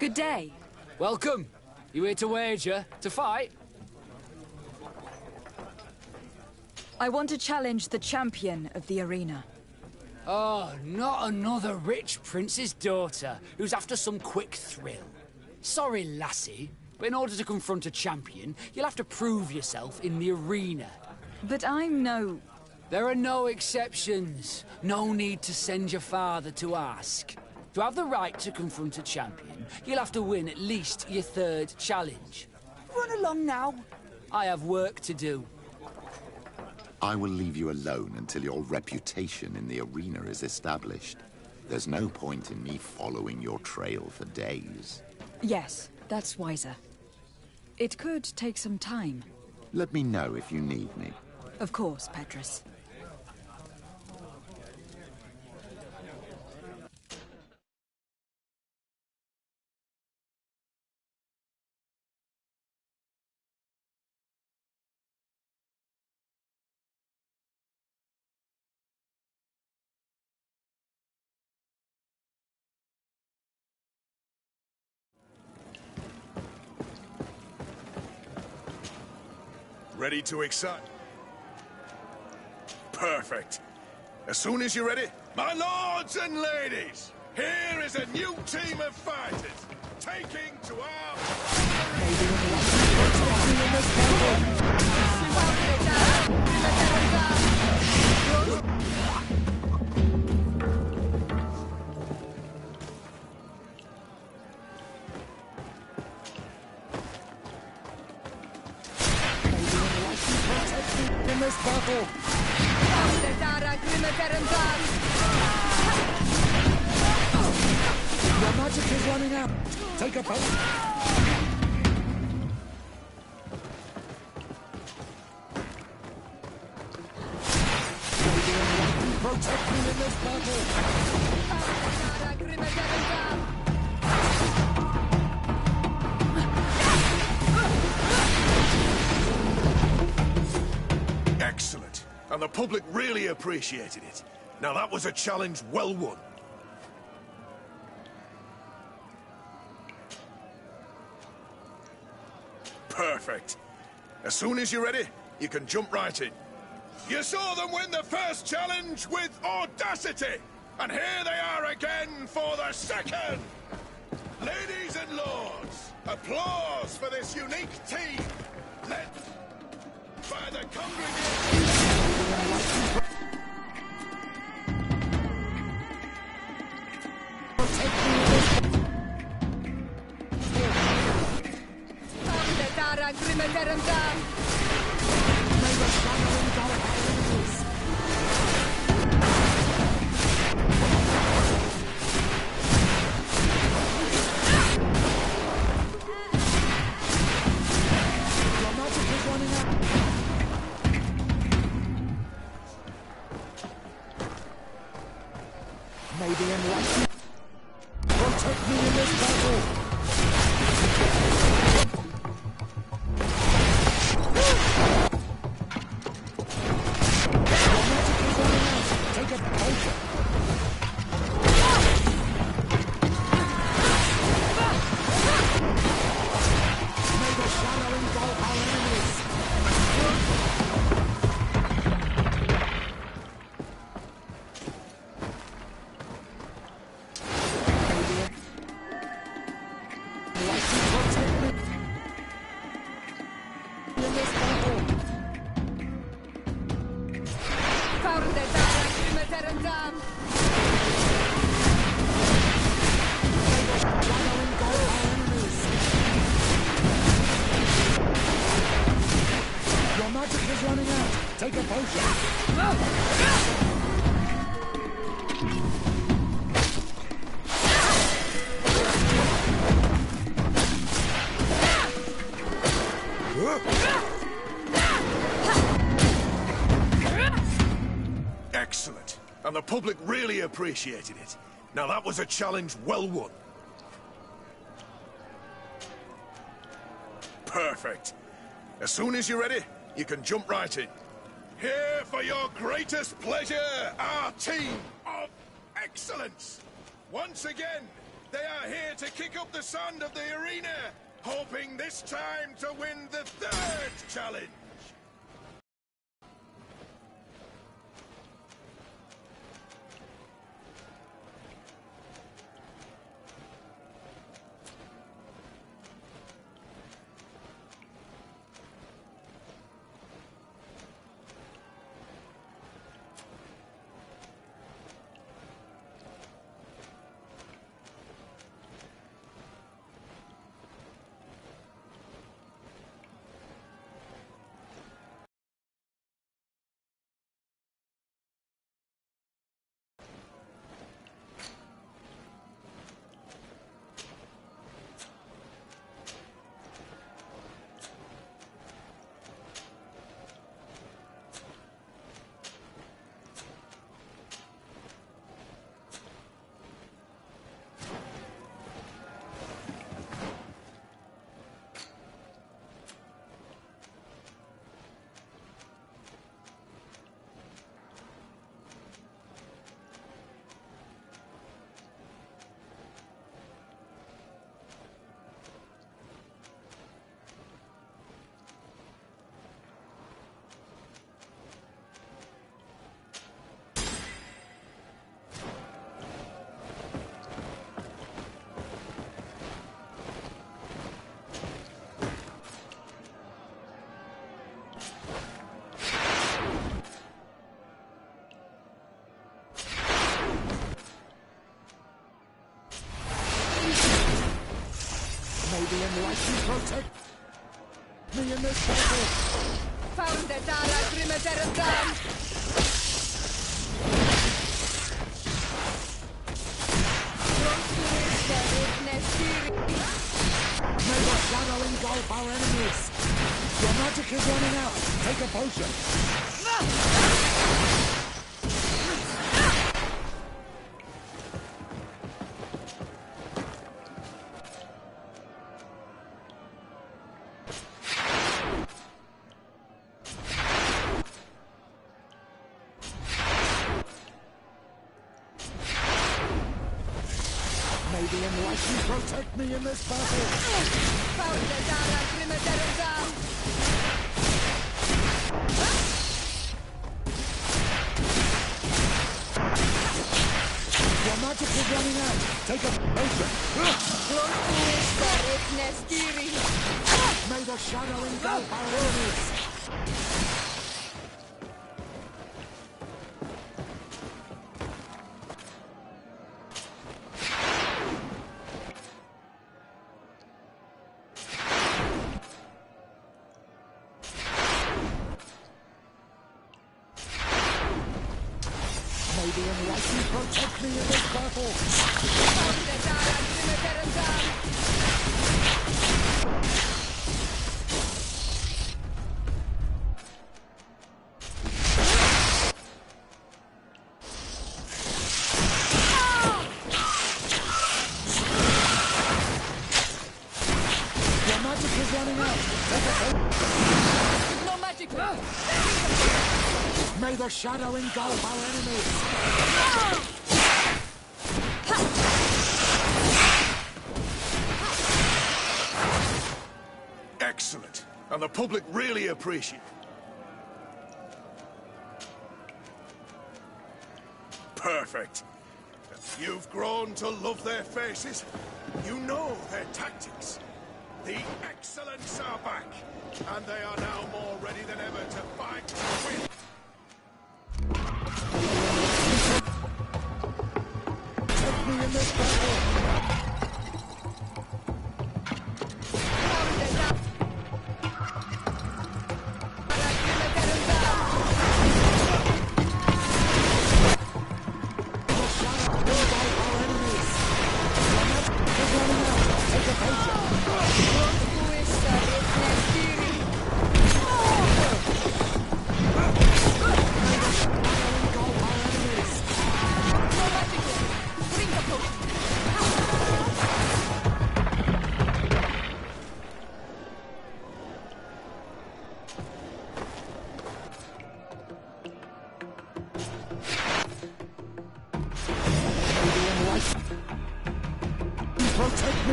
Good day. Welcome. You here to wager? To fight? I want to challenge the champion of the arena. Oh, not another rich prince's daughter who's after some quick thrill. Sorry, lassie, but in order to confront a champion, you'll have to prove yourself in the arena. But I'm no... There are no exceptions. No need to send your father to ask. To have the right to confront a champion, you'll have to win at least your third challenge. Run along now. I have work to do. I will leave you alone until your reputation in the arena is established. There's no point in me following your trail for days. Yes, that's wiser. It could take some time. Let me know if you need me. Of course, Petrus. Ready to excite? Perfect. As soon as you're ready, my lords and ladies, here is a new team of fighters, taking to our... In this battle! Your magic is running out. Take a boat. Protect me in this battle. Excellent. And the public really appreciated it. Now that was a challenge well won. Perfect. As soon as you're ready, you can jump right in. You saw them win the first challenge with audacity! And here they are again for the second! Ladies and lords, applause for this unique team, led by the congregation. Maybe enlighten. Protect me in this battle. Take a potion. May the shadow engulf our enemies. Your magic is running out. Take a potion. Excellent. And the public really appreciated it. Now that was a challenge well won. Perfect. As soon as you're ready, you can jump right in. Here for your greatest pleasure, our team of excellence. Once again, They are here to kick up the sand of the arena, hoping this time to win the third challenge. Maybe enlighten protect me in this battle. Found the Dara Grimaderan. May the shadow engulf our enemies. Your magic is running out. Take a potion. May the enlightened protect me in this battle. Found the Dara Grimaderan. Your magic is running out. Take a potion. May the shadow engulf our enemies. May the enlightened protect me in this battle. Found the Dara Grimaderan. Your magic is running out. Take a No magic. May the shadow engulf our enemies. Excellent. And the public really appreciate it. Perfect. You've grown to love their faces. You know their tactics. The excellents are back, and they are now more ready than ever to fight to win. Take me in this battle.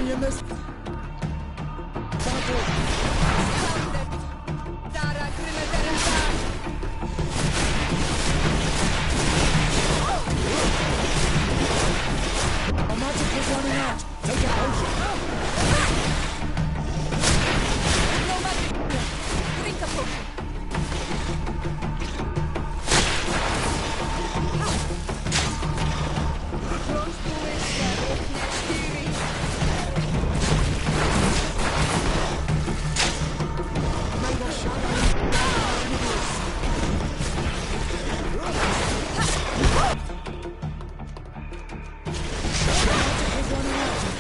me in this battle. Our magic is running out. Take a potion. No magic. Drink a potion.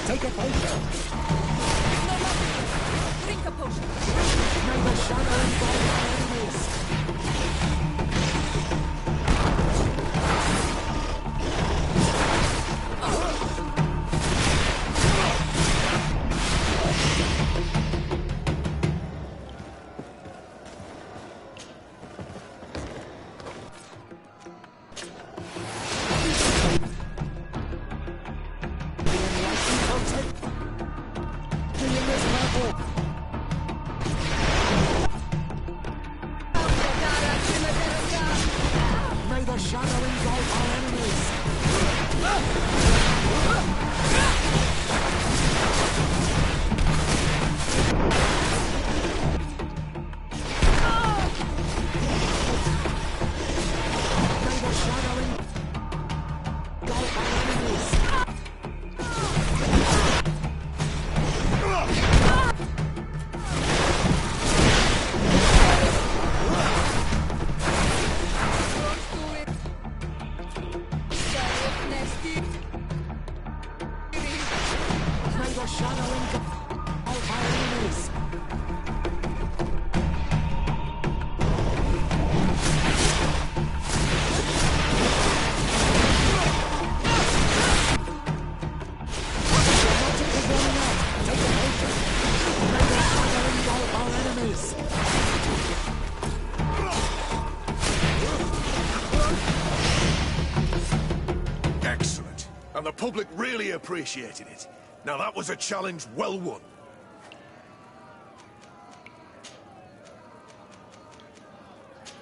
Take a potion. No magic. Drink a potion. May the shadow engulf our enemies. May the shadow engulf our enemies. May the shadow engulf our enemies. May the shadow engulf our enemies. Your magic is running out. Take a potion. May the shadow engulf our enemies. Excellent. And the public really appreciated it. Now that was a challenge well won.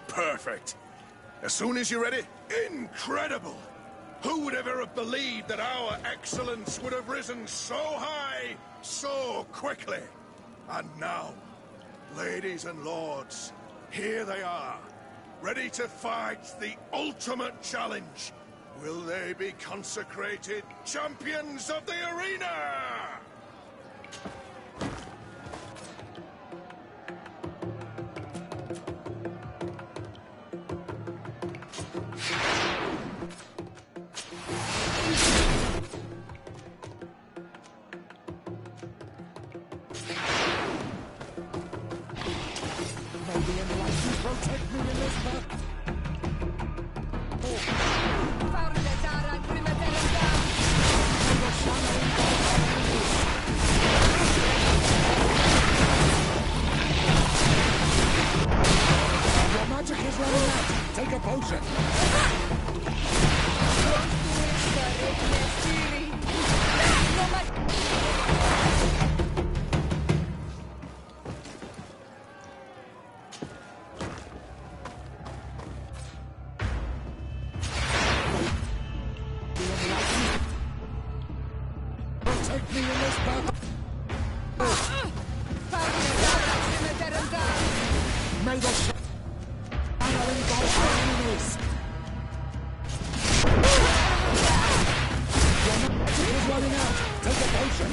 Perfect. As soon as you're ready, incredible! Who would ever have believed that our excellence would have risen so high, so quickly? And now, ladies and lords, here they are, ready to fight the ultimate challenge. Will they be consecrated champions of the arena? May the enlightened protect me in this battle. May the shadow engulf our enemies. Your magic is running out. Take a potion. No magic. Protect me in this battle. May the shadow engulf our enemies. Your magic is running out. Take a potion.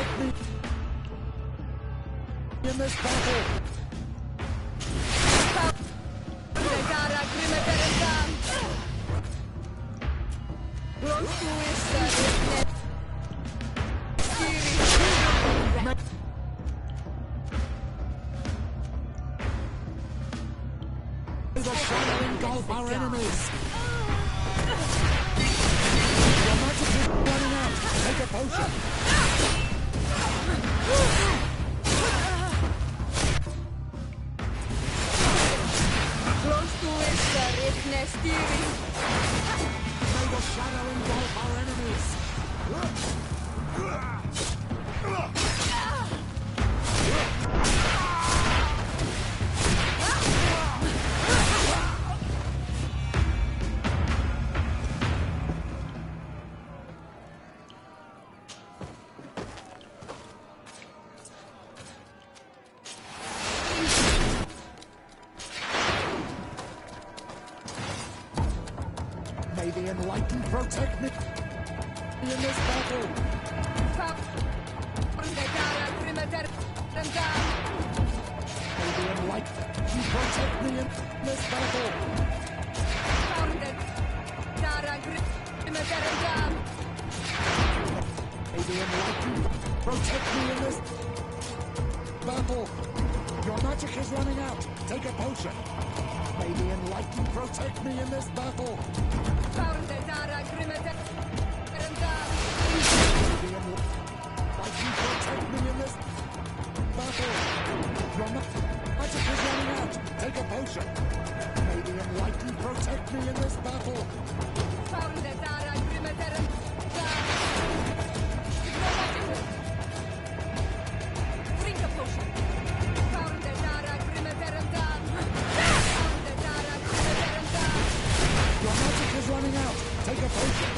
protect me in this battle. May the shadow engulf our enemies. Your magic is running out. Take a potion. May the shadow engulf our enemies. May the enlightened protect me in this battle. May the enlightened protect me in this battle. May the enlightened protect me in this battle. Your magic is running out. Take a potion. May the enlightened protect me in this battle. May the enlightened protect me in this battle. Your magic is running out. Take a potion. May the enlightened protect me in this battle. Drink a potion. Your magic is running out. Take a potion.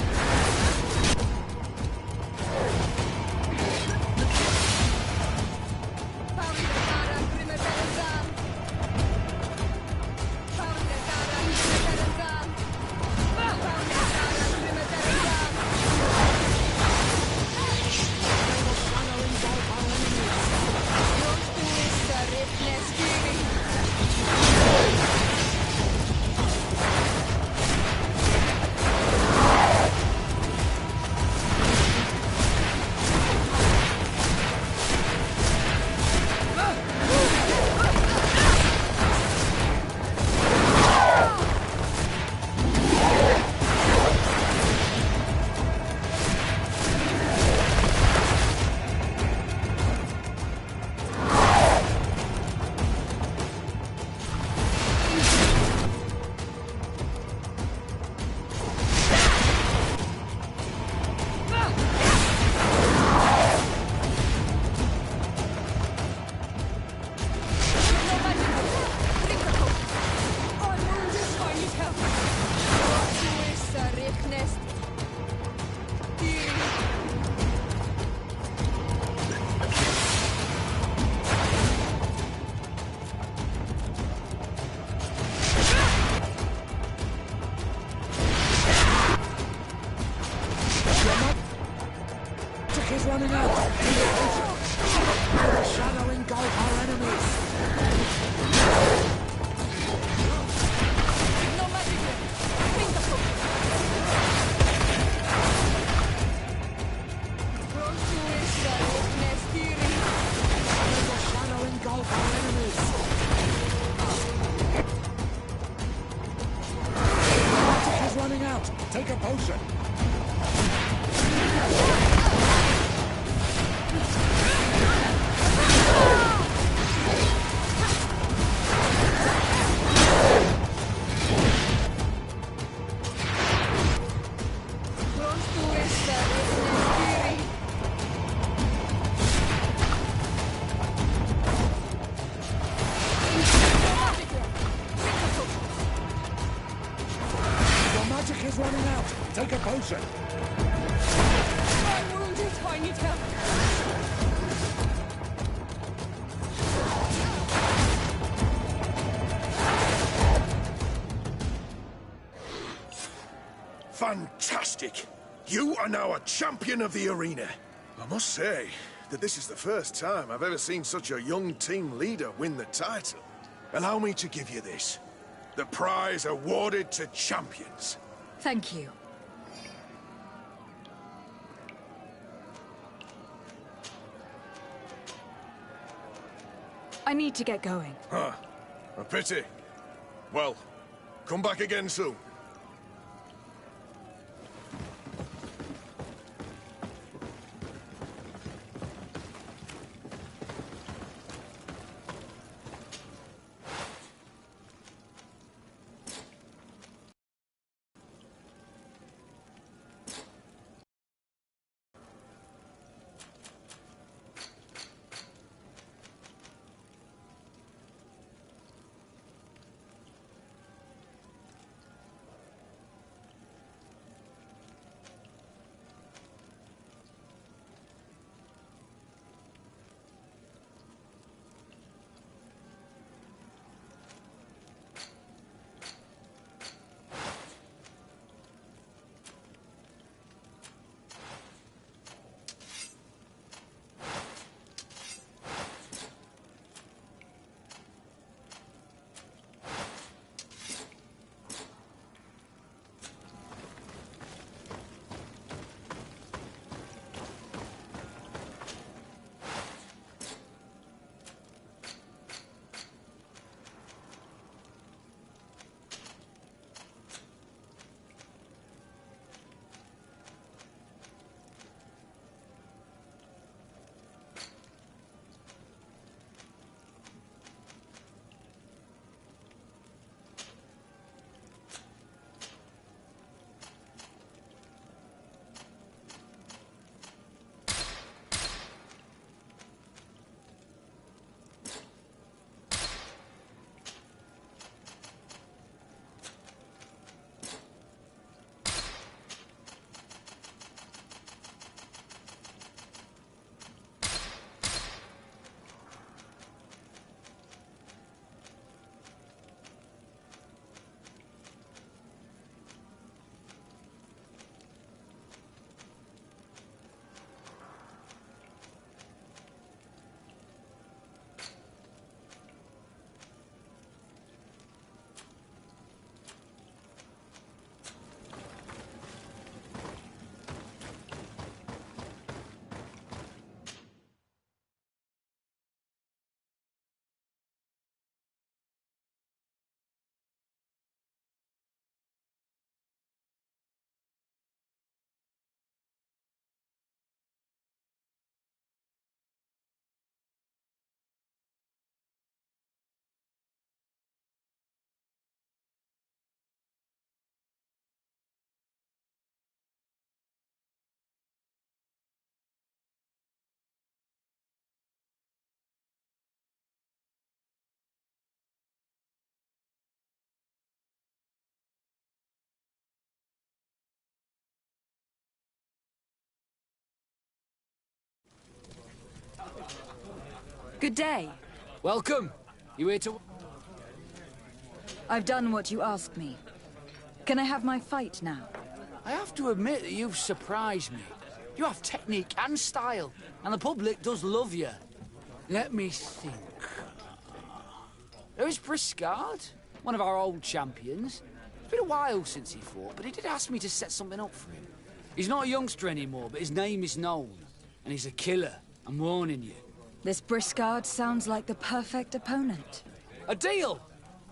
Is running out. The shadow engulf our enemies. No magic here. Drink a potion. May the shadow engulf our enemies. The magic is running out. Take a potion. Your magic is running out. Take a potion. I'm wounded. I need help. Fantastic! You are now a champion of the arena. I must say that this is the first time I've ever seen such a young team leader win the title. Allow me to give you this. The prize awarded to champions. Thank you. I need to get going. Huh. A pity. Well, come back again soon. Good day. Welcome. You here to... I've done what you asked me. Can I have my fight now? I have to admit that you've surprised me. You have technique and style, and the public does love you. Let me think. There is Briscard, one of our old champions. It's been a while since he fought, but he did ask me to set something up for him. He's not a youngster anymore, but his name is known. And he's a killer, I'm warning you. This Briscard sounds like the perfect opponent. A deal!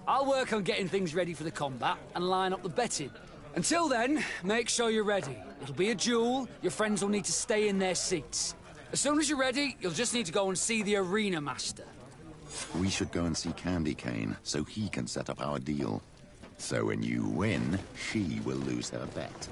I'll work on getting things ready for the combat and line up the betting. Until then, make sure you're ready. It'll be a duel, your friends will need to stay in their seats. As soon as you're ready, you'll just need to go and see the arena master. We should go and see Candy Cane, so he can set up our deal. So when you win, she will lose her bet.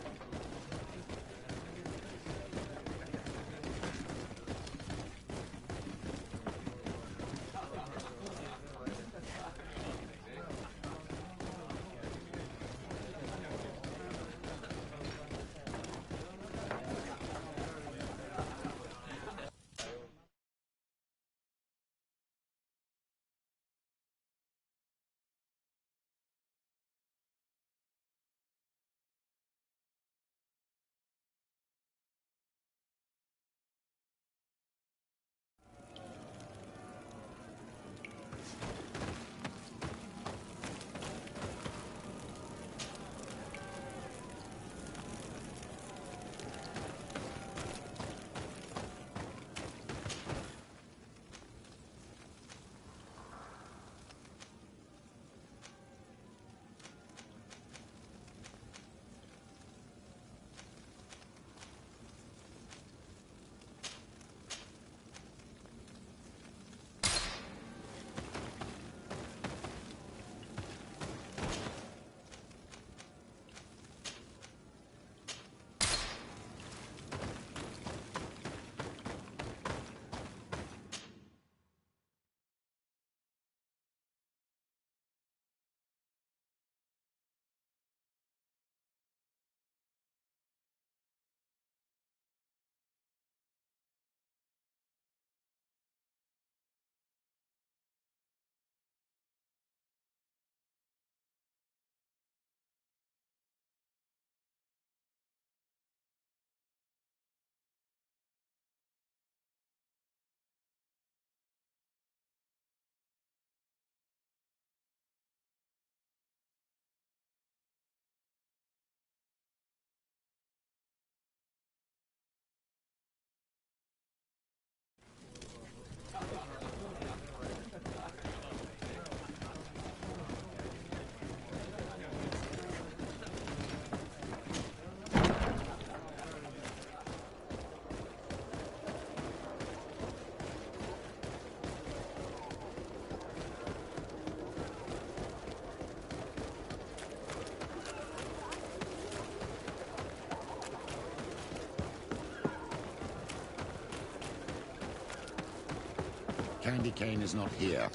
candy cane is not here.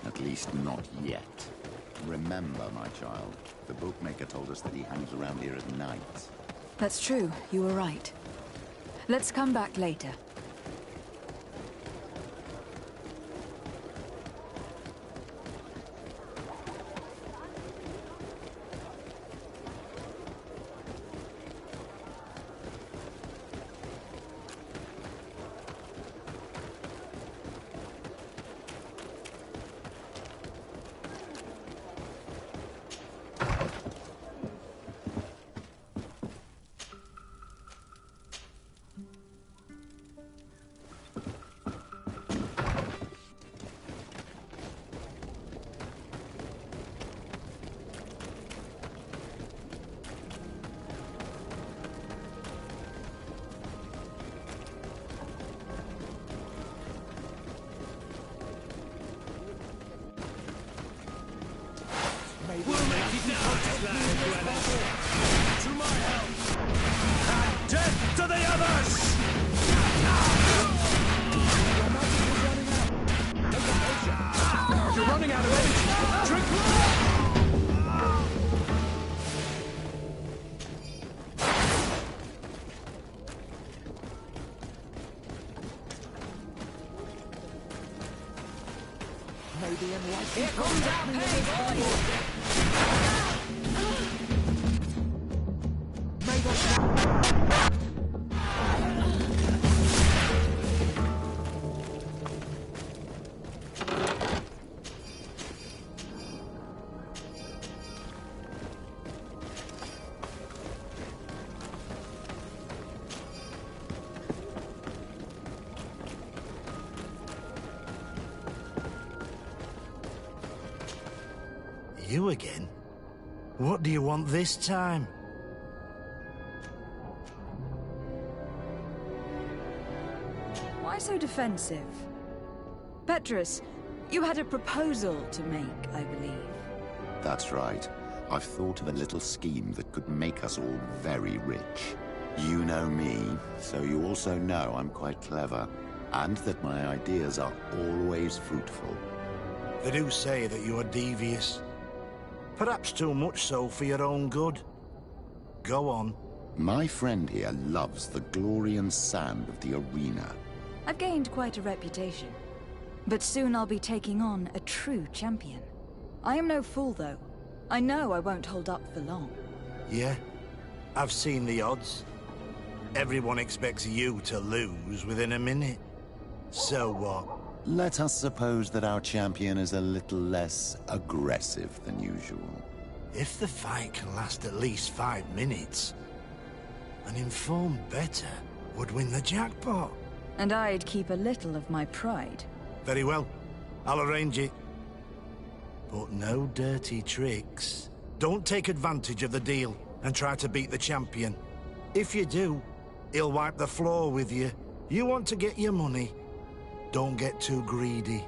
At least not yet. Remember, my child, the bookmaker told us that he hangs around here at night. That's true. You were right. Let's come back later. We'll make it now, to my help! And death to the others! You're running out of energy! Drink more! Maybe enlightened. Here comes our pay, boys! You again? What do you want this time? Why so defensive? Petrus, you had a proposal to make, I believe. That's right. I've thought of a little scheme that could make us all very rich. You know me, so you also know I'm quite clever, and that my ideas are always fruitful. They do say that you are devious. Perhaps too much so for your own good. Go on. My friend here loves the glory and sand of the arena. I've gained quite a reputation. But soon I'll be taking on a true champion. I am no fool, though. I know I won't hold up for long. Yeah? I've seen the odds. Everyone expects you to lose within a minute. So what? Let us suppose that our champion is a little less aggressive than usual. If the fight can last at least 5 minutes, an informed bettor would win the jackpot. And I'd keep a little of my pride. Very well. I'll arrange it. But no dirty tricks. Don't take advantage of the deal and try to beat the champion. If you do, he'll wipe the floor with you. You want to get your money. Don't get too greedy.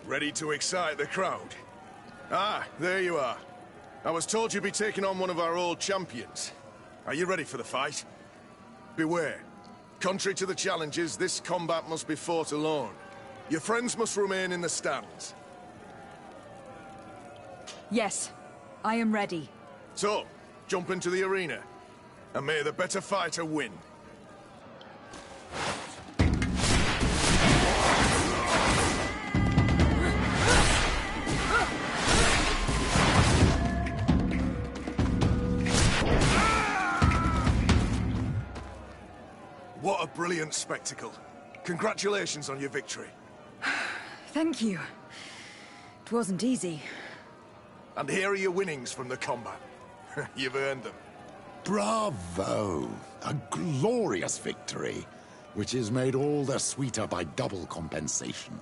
Ready to excite the crowd? Ah, there you are. I was told you'd be taking on one of our old champions. Are you ready for the fight? Beware. Contrary to the challenges, this combat must be fought alone. Your friends must remain in the stands. Yes, I am ready. So, jump into the arena, and may the better fighter win. What a brilliant spectacle. Congratulations on your victory. Thank you. It wasn't easy. And here are your winnings from the combat. You've earned them. Bravo! A glorious victory, which is made all the sweeter by double compensation.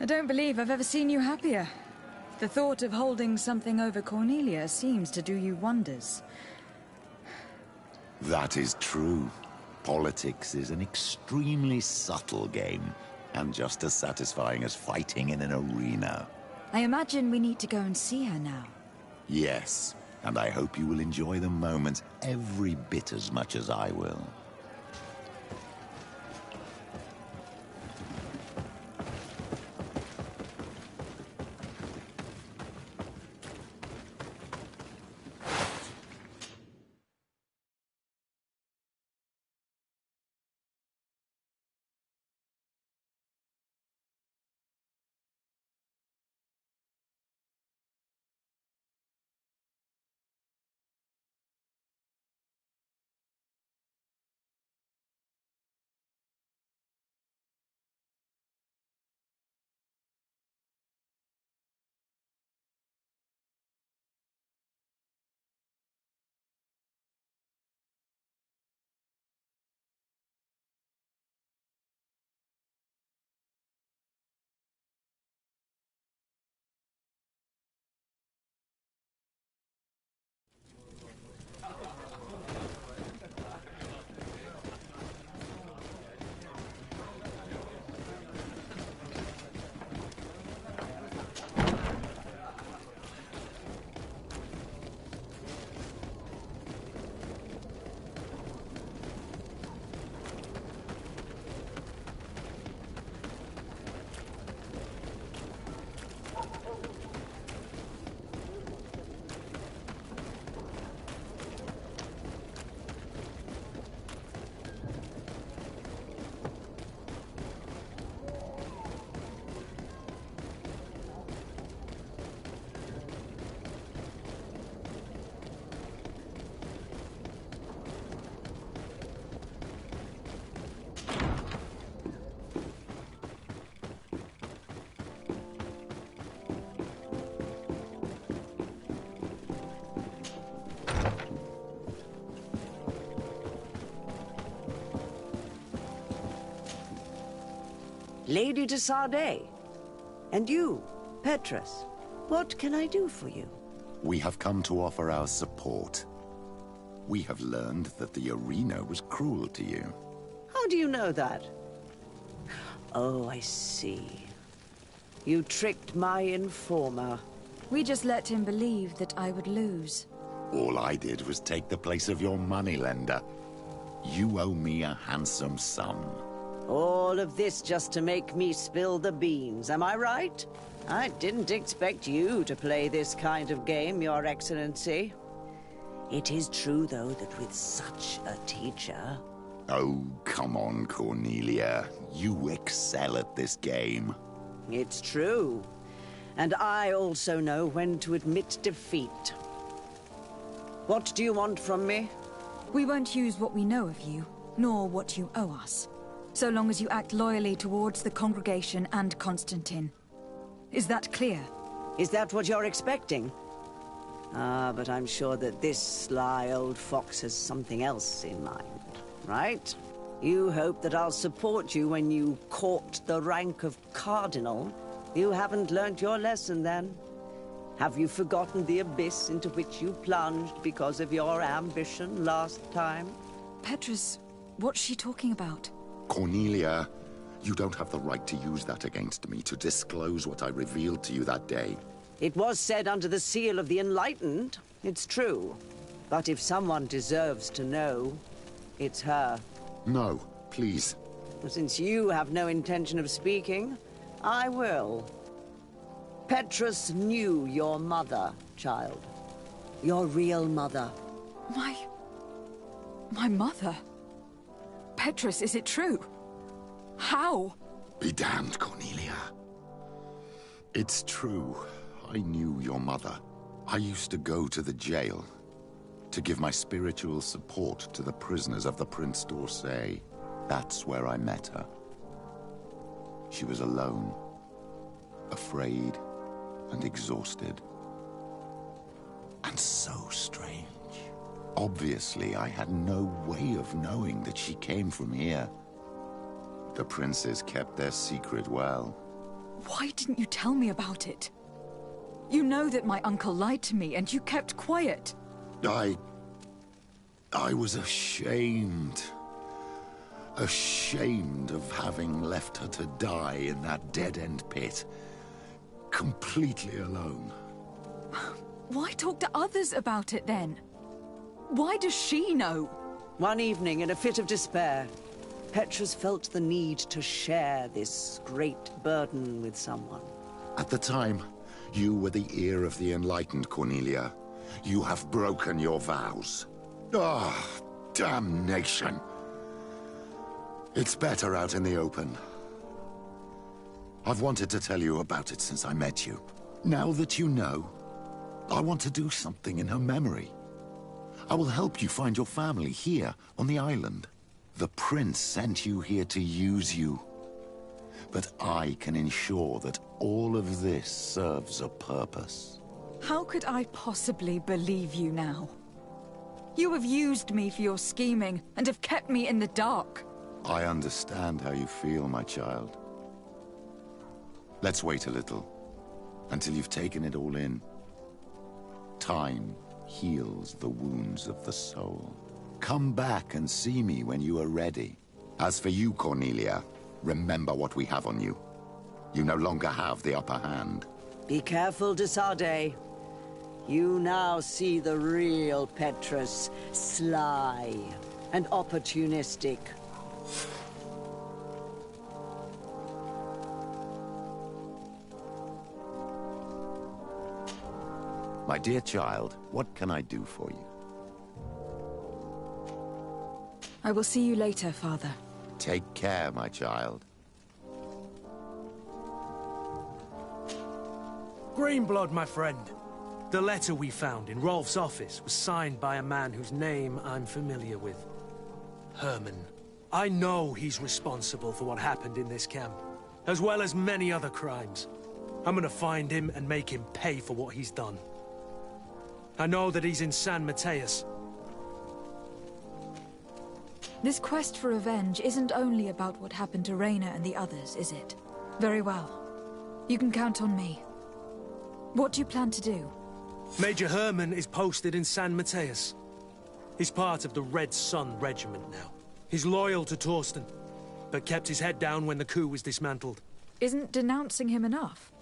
I don't believe I've ever seen you happier. The thought of holding something over Cornelia seems to do you wonders. That is true. Politics is an extremely subtle game, and just as satisfying as fighting in an arena. I imagine we need to go and see her now. Yes, and I hope you will enjoy the moment every bit as much as I will. Lady de Sardet. And you, Petrus. What can I do for you? We have come to offer our support. We have learned that the arena was cruel to you. How do you know that? Oh, I see. You tricked my informer. We just let him believe that I would lose. All I did was take the place of your moneylender. You owe me a handsome sum. All of this just to make me spill the beans, am I right? I didn't expect you to play this kind of game, Your Excellency. It is true, though, that with such a teacher... Oh, come on, Cornelia. You excel at this game. It's true. And I also know when to admit defeat. What do you want from me? We won't use what we know of you, nor what you owe us, so long as you act loyally towards the congregation and Constantine. Is that clear? Is that what you're expecting? Ah, but I'm sure that this sly old fox has something else in mind, right? You hope that I'll support you when you court the rank of cardinal. You haven't learnt your lesson, then. Have you forgotten the abyss into which you plunged because of your ambition last time? Petrus, what's she talking about? Cornelia, You don't have the right to use that against me, to disclose what I revealed to you that day. It was said under the seal of the Enlightened. It's true. But if someone deserves to know, it's her. No, please. Since you have no intention of speaking, I will. Petrus knew your mother, child. Your real mother. My mother? Petrus, is it true? How? Be damned, Cornelia. It's true. I knew your mother. I used to go to the jail to give my spiritual support to the prisoners of the Prince d'Orsay. That's where I met her. She was alone, afraid, and exhausted. And so strange. Obviously, I had no way of knowing that she came from here. The princes kept their secret well. Why didn't you tell me about it? You know that my uncle lied to me, and you kept quiet. I was ashamed. Ashamed of having left her to die in that dead-end pit. Completely alone. Why talk to others about it, then? Why does she know? One evening, in a fit of despair, Petrus felt the need to share this great burden with someone. At the time, you were the ear of the enlightened, Cornelia. You have broken your vows. Ah, damnation. It's better out in the open. I've wanted to tell you about it since I met you. Now that you know, I want to do something in her memory. I will help you find your family here on the island. The prince sent you here to use you. But I can ensure that all of this serves a purpose. How could I possibly believe you now? You have used me for your scheming and have kept me in the dark. I understand how you feel, my child. Let's wait a little, until you've taken it all in. Time heals the wounds of the soul. Come back and see me when you are ready. As for you, Cornelia, remember what we have on you. You no longer have the upper hand. Be careful, de Sade. You now see the real Petrus, sly and opportunistic. My dear child, what can I do for you? I will see you later, Father. Take care, my child. Greenblood, my friend. The letter we found in Rolf's office was signed by a man whose name I'm familiar with. Herman. I know he's responsible for what happened in this camp, as well as many other crimes. I'm gonna find him and make him pay for what he's done. I know that he's in San Mateus. This quest for revenge isn't only about what happened to Reyna and the others, is it? Very well. You can count on me. What do you plan to do? Major Herman is posted in San Mateus. He's part of the Red Sun Regiment now. He's loyal to Torsten, but kept his head down when the coup was dismantled. Isn't denouncing him enough?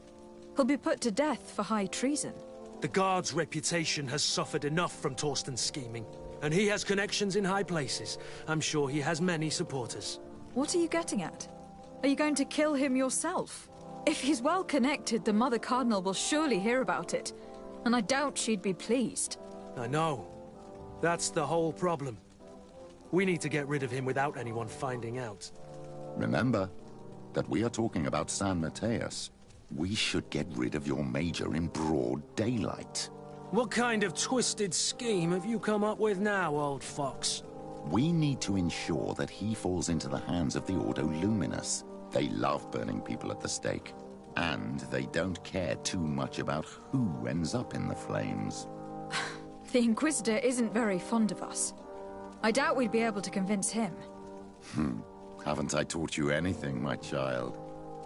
He'll be put to death for high treason. The Guard's reputation has suffered enough from Torsten's scheming, and he has connections in high places. I'm sure he has many supporters. What are you getting at? Are you going to kill him yourself? If he's well connected, the Mother Cardinal will surely hear about it, and I doubt she'd be pleased. I know. That's the whole problem. We need to get rid of him without anyone finding out. Remember that we are talking about San Mateus. We should get rid of your major in broad daylight. What kind of twisted scheme have you come up with now, old fox? We need to ensure that he falls into the hands of the Ordo Luminous. They love burning people at the stake. And they don't care too much about who ends up in the flames. The Inquisitor isn't very fond of us. I doubt we'd be able to convince him. Haven't I taught you anything, my child?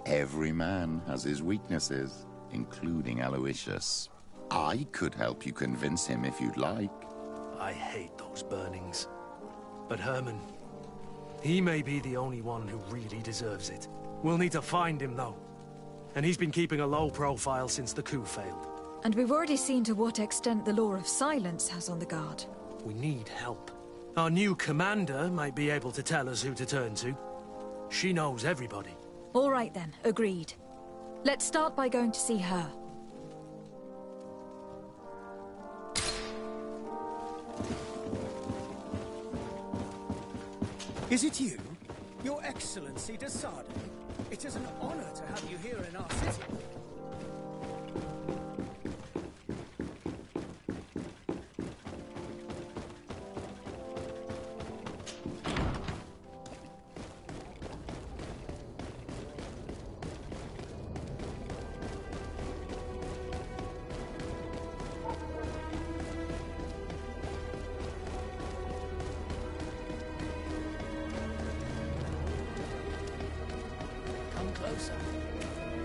Every man has his weaknesses, including Aloysius. I could help you convince him if you'd like. I hate those burnings. But Herman, he may be the only one who really deserves it. We'll need to find him, though. And he's been keeping a low profile since the coup failed. And we've already seen to what extent the law of silence has on the guard. We need help. Our new commander might be able to tell us who to turn to. She knows everybody. All right then, agreed. Let's start by going to see her. Is it you? Your Excellency de Sardo? It is an honor to have you here in our city.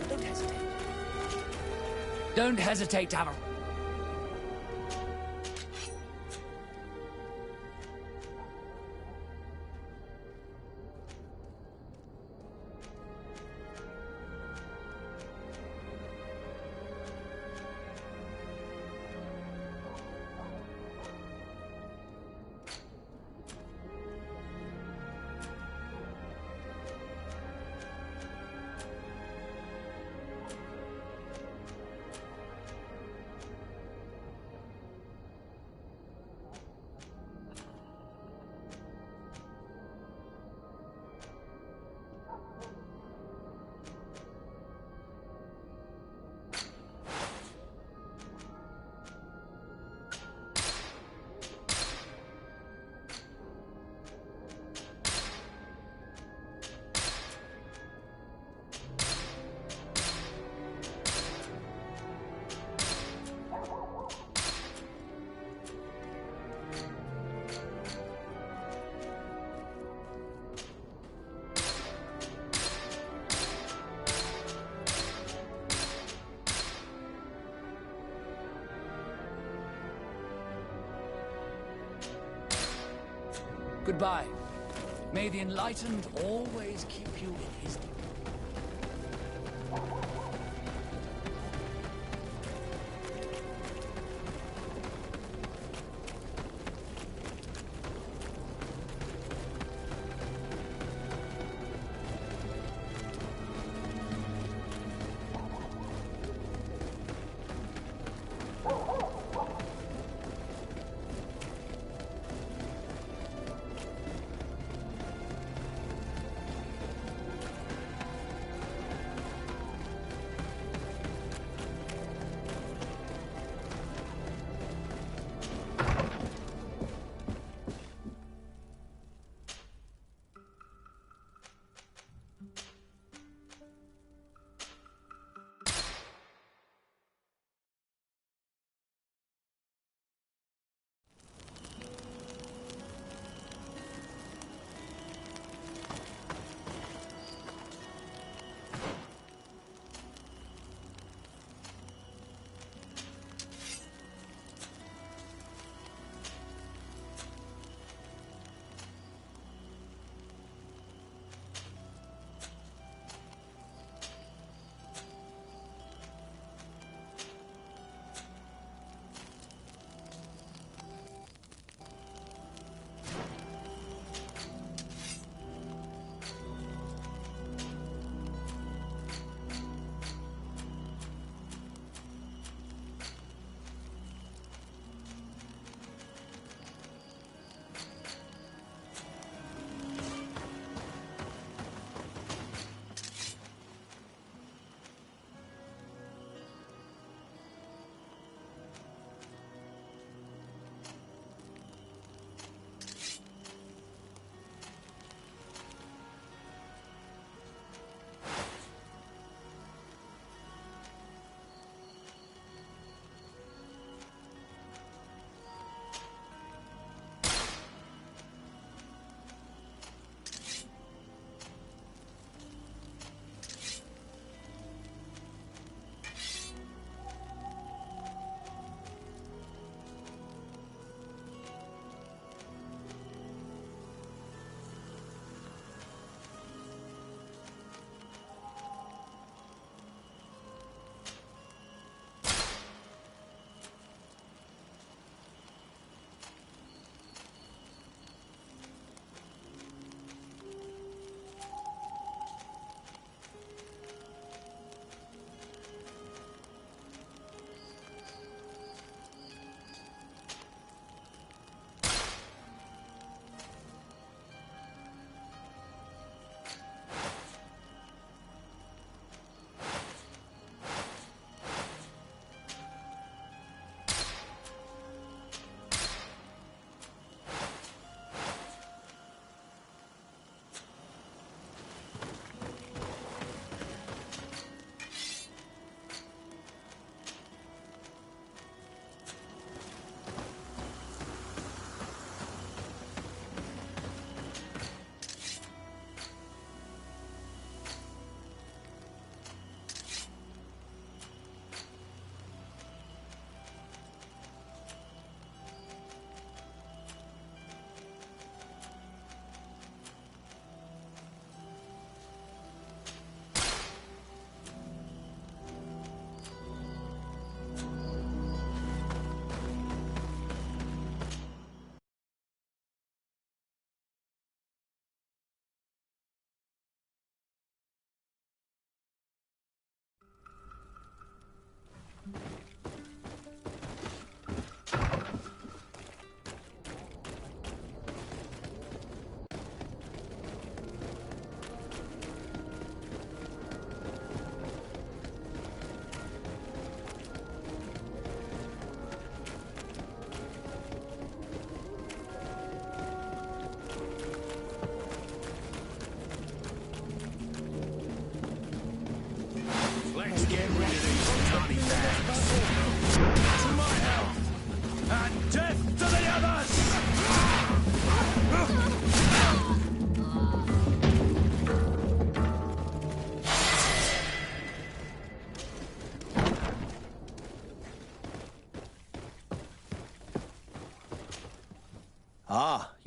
Don't hesitate. Don't hesitate to have a... Goodbye. May the Enlightened always keep you in his...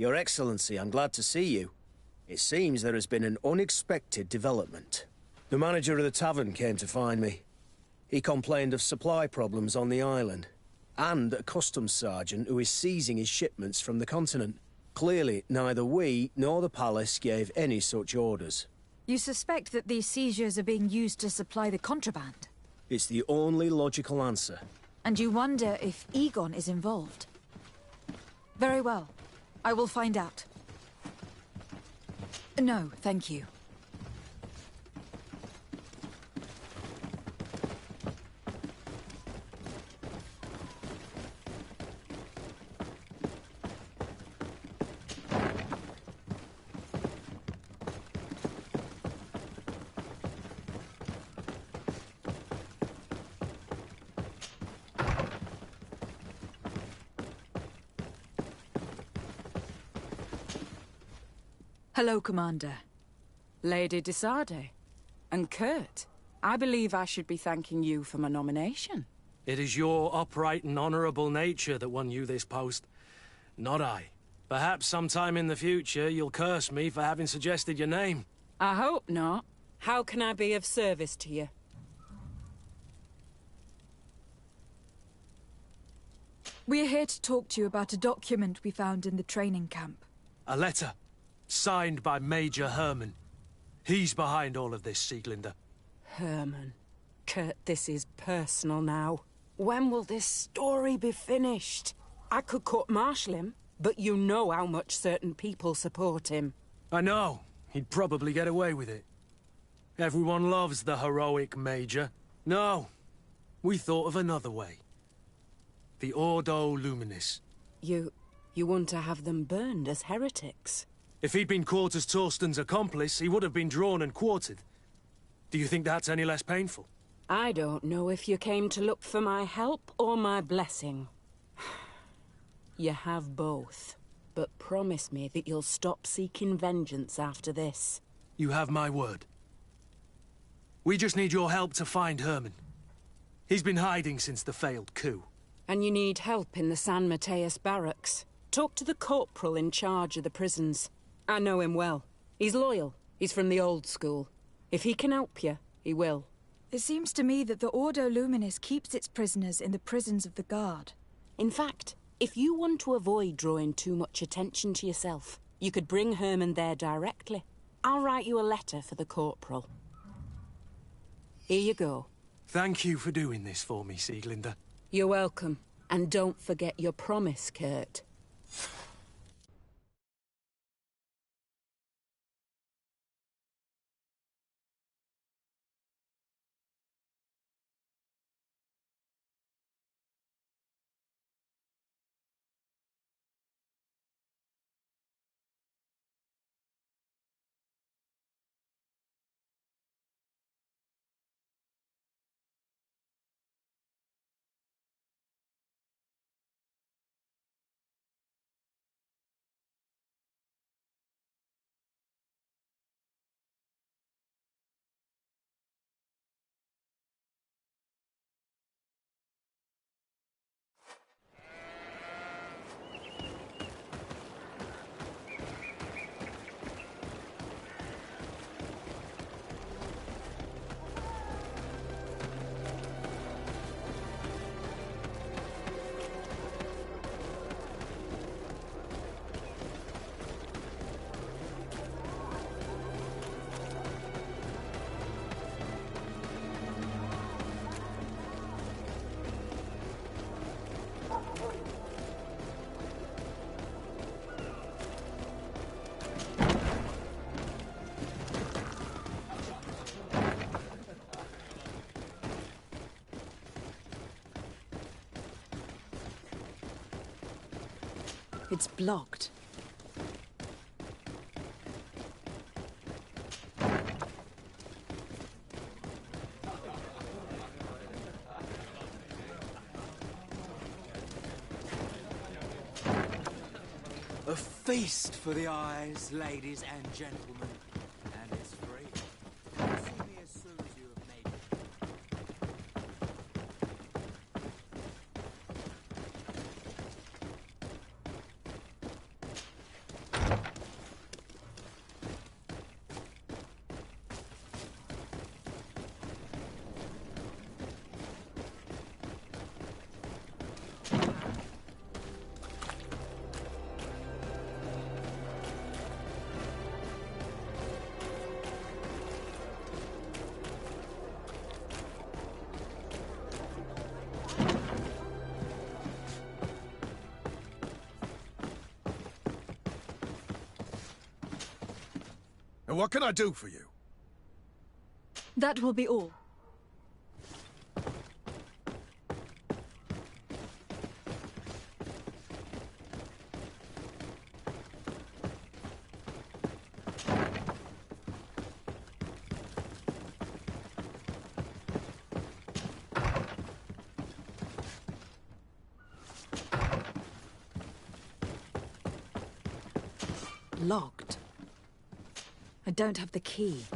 Your Excellency, I'm glad to see you. It seems there has been an unexpected development. The manager of the tavern came to find me. He complained of supply problems on the island, and a customs sergeant who is seizing his shipments from the continent. Clearly, neither we nor the palace gave any such orders. You suspect that these seizures are being used to supply the contraband? It's the only logical answer. And you wonder if Egon is involved? Very well. I will find out. No, thank you. Hello, Commander. Lady Desade. And Kurt, I believe I should be thanking you for my nomination. It is your upright and honorable nature that won you this post, not I. Perhaps sometime in the future you'll curse me for having suggested your name. I hope not. How can I be of service to you? We're here to talk to you about a document we found in the training camp. A letter, signed by Major Herman. He's behind all of this, Sieglinde. Herman. Kurt, this is personal now. When will this story be finished? I could court-martial him, but you know how much certain people support him. I know. He'd probably get away with it. Everyone loves the heroic Major. No, we thought of another way. The Ordo Luminis. You want to have them burned as heretics? If he'd been caught as Torsten's accomplice, he would have been drawn and quartered. Do you think that's any less painful? I don't know if you came to look for my help or my blessing. You have both. But promise me that you'll stop seeking vengeance after this. You have my word. We just need your help to find Herman. He's been hiding since the failed coup. And you need help in the San Mateus barracks. Talk to the corporal in charge of the prisons. I know him well. He's loyal. He's from the old school. If he can help you, he will. It seems to me that the Ordo Luminis keeps its prisoners in the prisons of the Guard. In fact, if you want to avoid drawing too much attention to yourself, you could bring Herman there directly. I'll write you a letter for the corporal. Here you go. Thank you for doing this for me, Sieglinde. You're welcome. And don't forget your promise, Kurt. It's blocked. A feast for the eyes, ladies and gentlemen. And it's free. See me as soon as you have made it. And what can I do for you? That will be all. Locked. I don't have the key.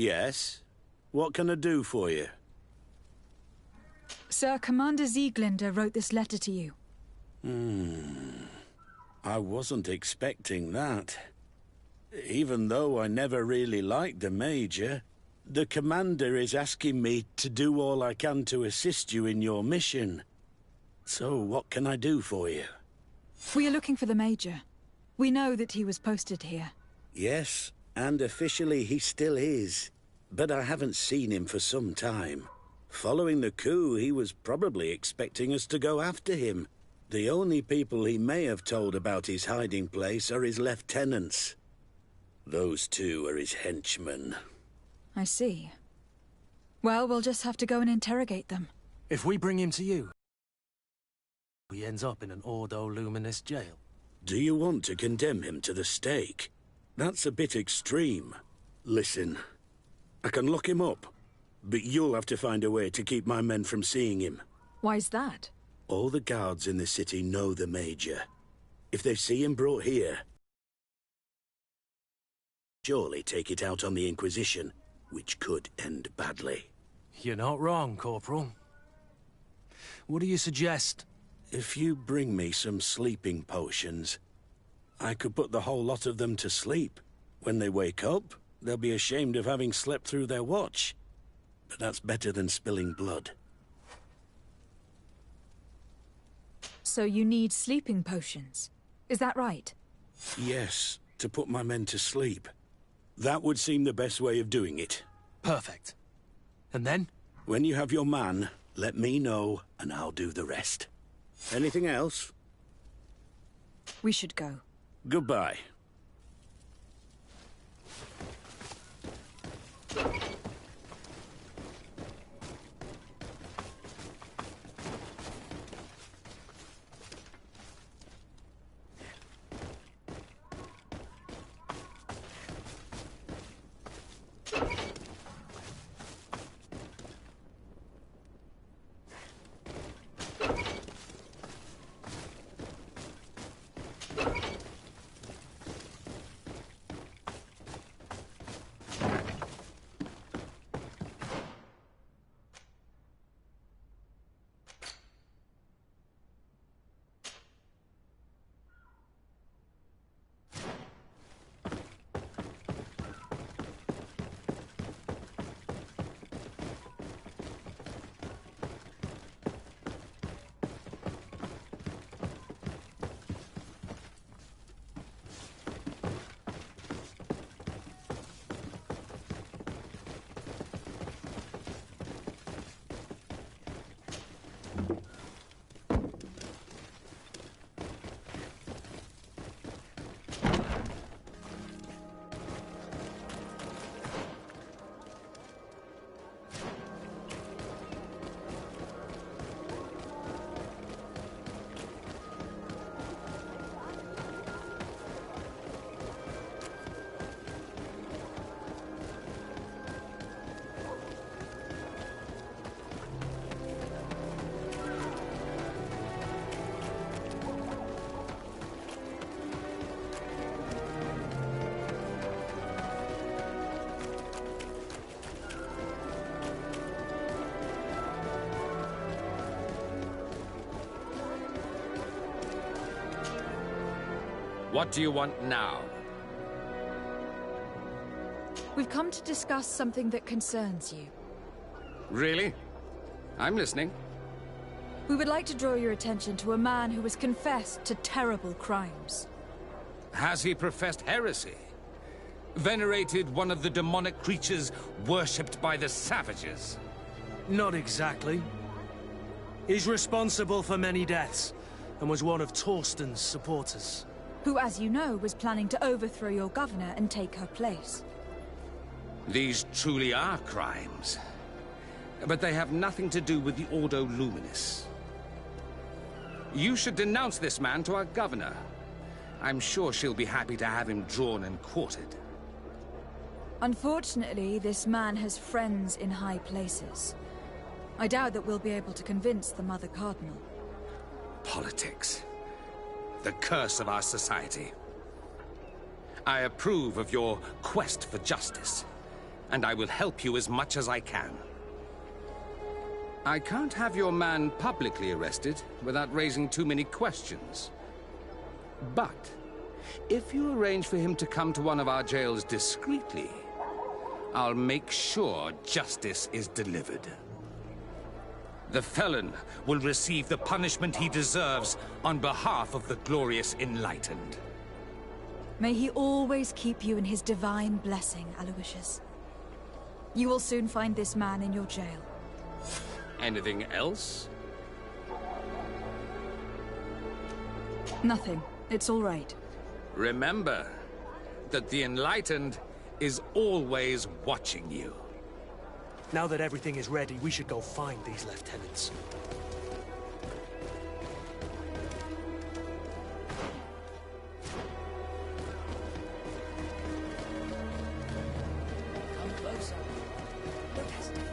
Yes? What can I do for you? Sir, Commander Sieglinder wrote this letter to you. I wasn't expecting that. Even though I never really liked the Major, the Commander is asking me to do all I can to assist you in your mission. So what can I do for you? We are looking for the Major. We know that he was posted here. Yes, and officially he still is. But I haven't seen him for some time. Following the coup, he was probably expecting us to go after him. The only people he may have told about his hiding place are his lieutenants. Those two are his henchmen. I see. Well, we'll just have to go and interrogate them. If we bring him to you, he ends up in an Ordo Luminous jail. Do you want to condemn him to the stake? That's a bit extreme. Listen, I can lock him up, but you'll have to find a way to keep my men from seeing him. Why's that? All the guards in the city know the Major. If they see him brought here, surely take it out on the Inquisition, which could end badly. You're not wrong, Corporal. What do you suggest? If you bring me some sleeping potions, I could put the whole lot of them to sleep. When they wake up, they'll be ashamed of having slept through their watch. But that's better than spilling blood. So you need sleeping potions. Is that right? Yes, to put my men to sleep. That would seem the best way of doing it. Perfect. And then? When you have your man, let me know, and I'll do the rest. Anything else? We should go. Goodbye. What do you want now? We've come to discuss something that concerns you. Really? I'm listening. We would like to draw your attention to a man who has confessed to terrible crimes. Has he professed heresy? Venerated one of the demonic creatures worshipped by the savages? Not exactly. He's responsible for many deaths, and was one of Torsten's supporters. Who, as you know, was planning to overthrow your governor and take her place. These truly are crimes. But they have nothing to do with the Ordo Luminis. You should denounce this man to our governor. I'm sure she'll be happy to have him drawn and quartered. Unfortunately, this man has friends in high places. I doubt that we'll be able to convince the Mother Cardinal. Politics. The curse of our society. I approve of your quest for justice, and I will help you as much as I can. I can't have your man publicly arrested without raising too many questions. But if you arrange for him to come to one of our jails discreetly, I'll make sure justice is delivered. The felon will receive the punishment he deserves on behalf of the glorious Enlightened. May he always keep you in his divine blessing, Aloysius. You will soon find this man in your jail. Anything else? Nothing. It's all right. Remember that the Enlightened is always watching you. Now that everything is ready, we should go find these lieutenants. Come closer. Don't hesitate.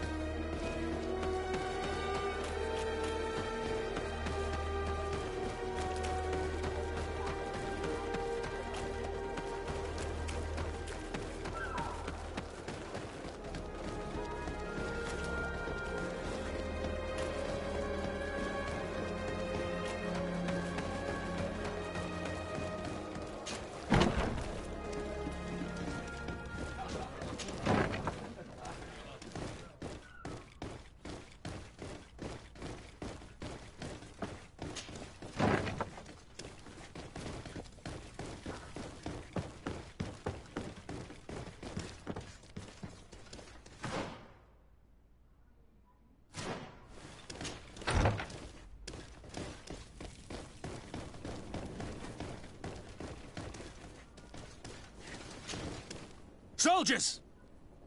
Soldiers!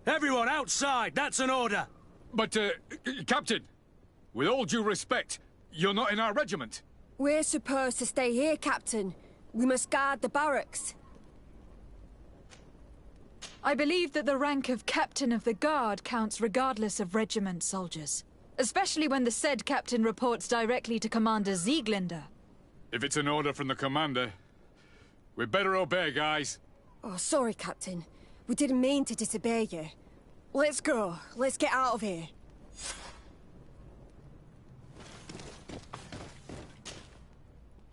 Everyone outside! That's an order! But, Captain, with all due respect, you're not in our regiment. We're supposed to stay here, Captain. We must guard the barracks. I believe that the rank of Captain of the Guard counts regardless of regiment, soldiers. Especially when the said captain reports directly to Commander Sieglinder. If it's an order from the commander, we'd better obey, guys. Oh, sorry, Captain. We didn't mean to disobey you. Let's go. Let's get out of here.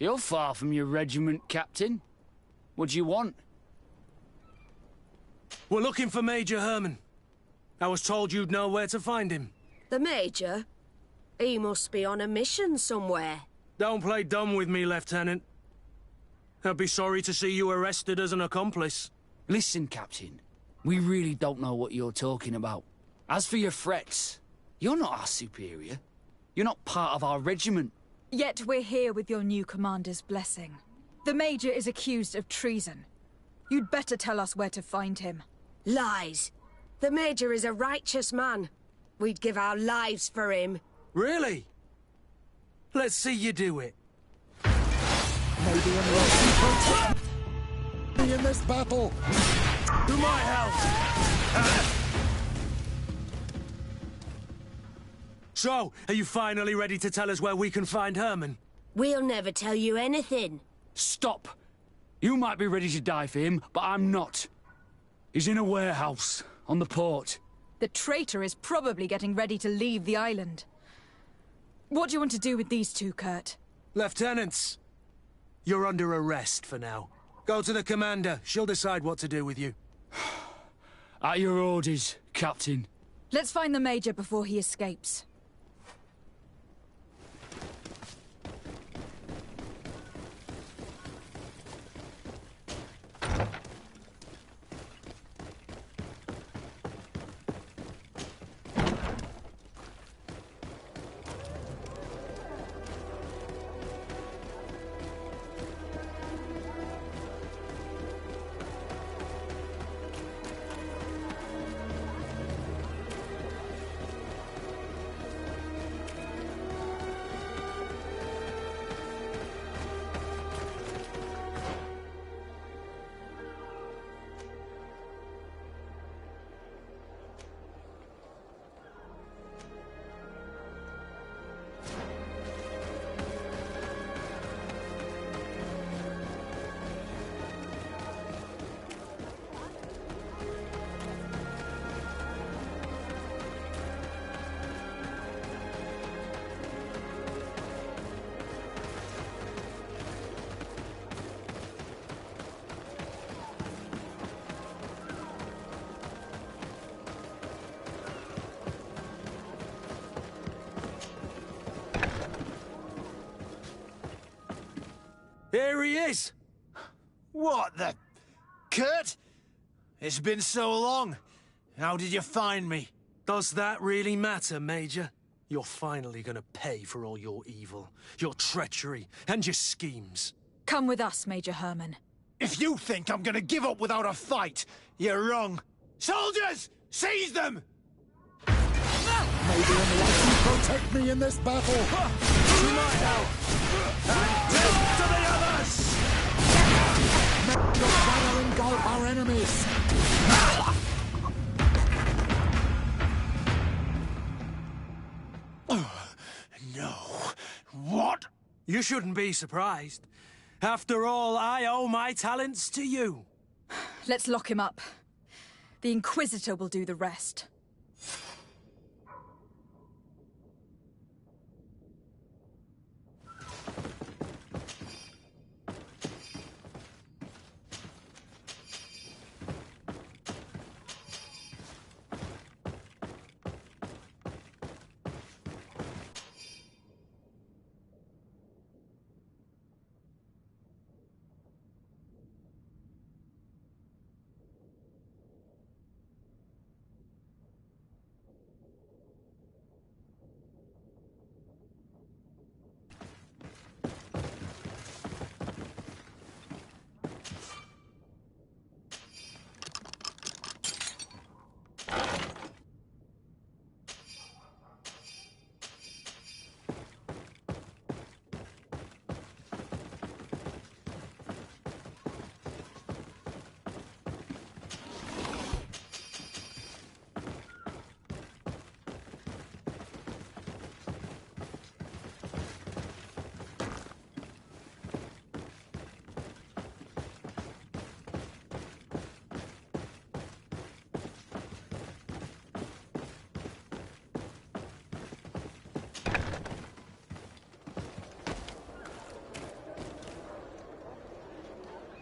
You're far from your regiment, Captain. What do you want? We're looking for Major Herman. I was told you'd know where to find him. The Major? He must be on a mission somewhere. Don't play dumb with me, Lieutenant. I'd be sorry to see you arrested as an accomplice. Listen, Captain. We really don't know what you're talking about. As for your threats, you're not our superior. You're not part of our regiment. Yet we're here with your new commander's blessing. The Major is accused of treason. You'd better tell us where to find him. Lies. The Major is a righteous man. We'd give our lives for him. Really? Let's see you do it. Maybe in this battle. To my help! So, are you finally ready to tell us where we can find Herman? We'll never tell you anything. Stop! You might be ready to die for him, but I'm not. He's in a warehouse, on the port. The traitor is probably getting ready to leave the island. What do you want to do with these two, Kurt? Lieutenants, you're under arrest for now. Go to the commander. She'll decide what to do with you. At your orders, Captain. Let's find the Major before he escapes. Here he is! What the... Kurt? It's been so long. How did you find me? Does that really matter, Major? You're finally gonna pay for all your evil, your treachery, and your schemes. Come with us, Major Herman. If you think I'm gonna give up without a fight, you're wrong. Soldiers! Seize them! Maybe enlighten protect me in this battle! To my help! And death to the others! May your banner engulf our enemies! No. What? You shouldn't be surprised. After all, I owe my talents to you. Let's lock him up. The Inquisitor will do the rest.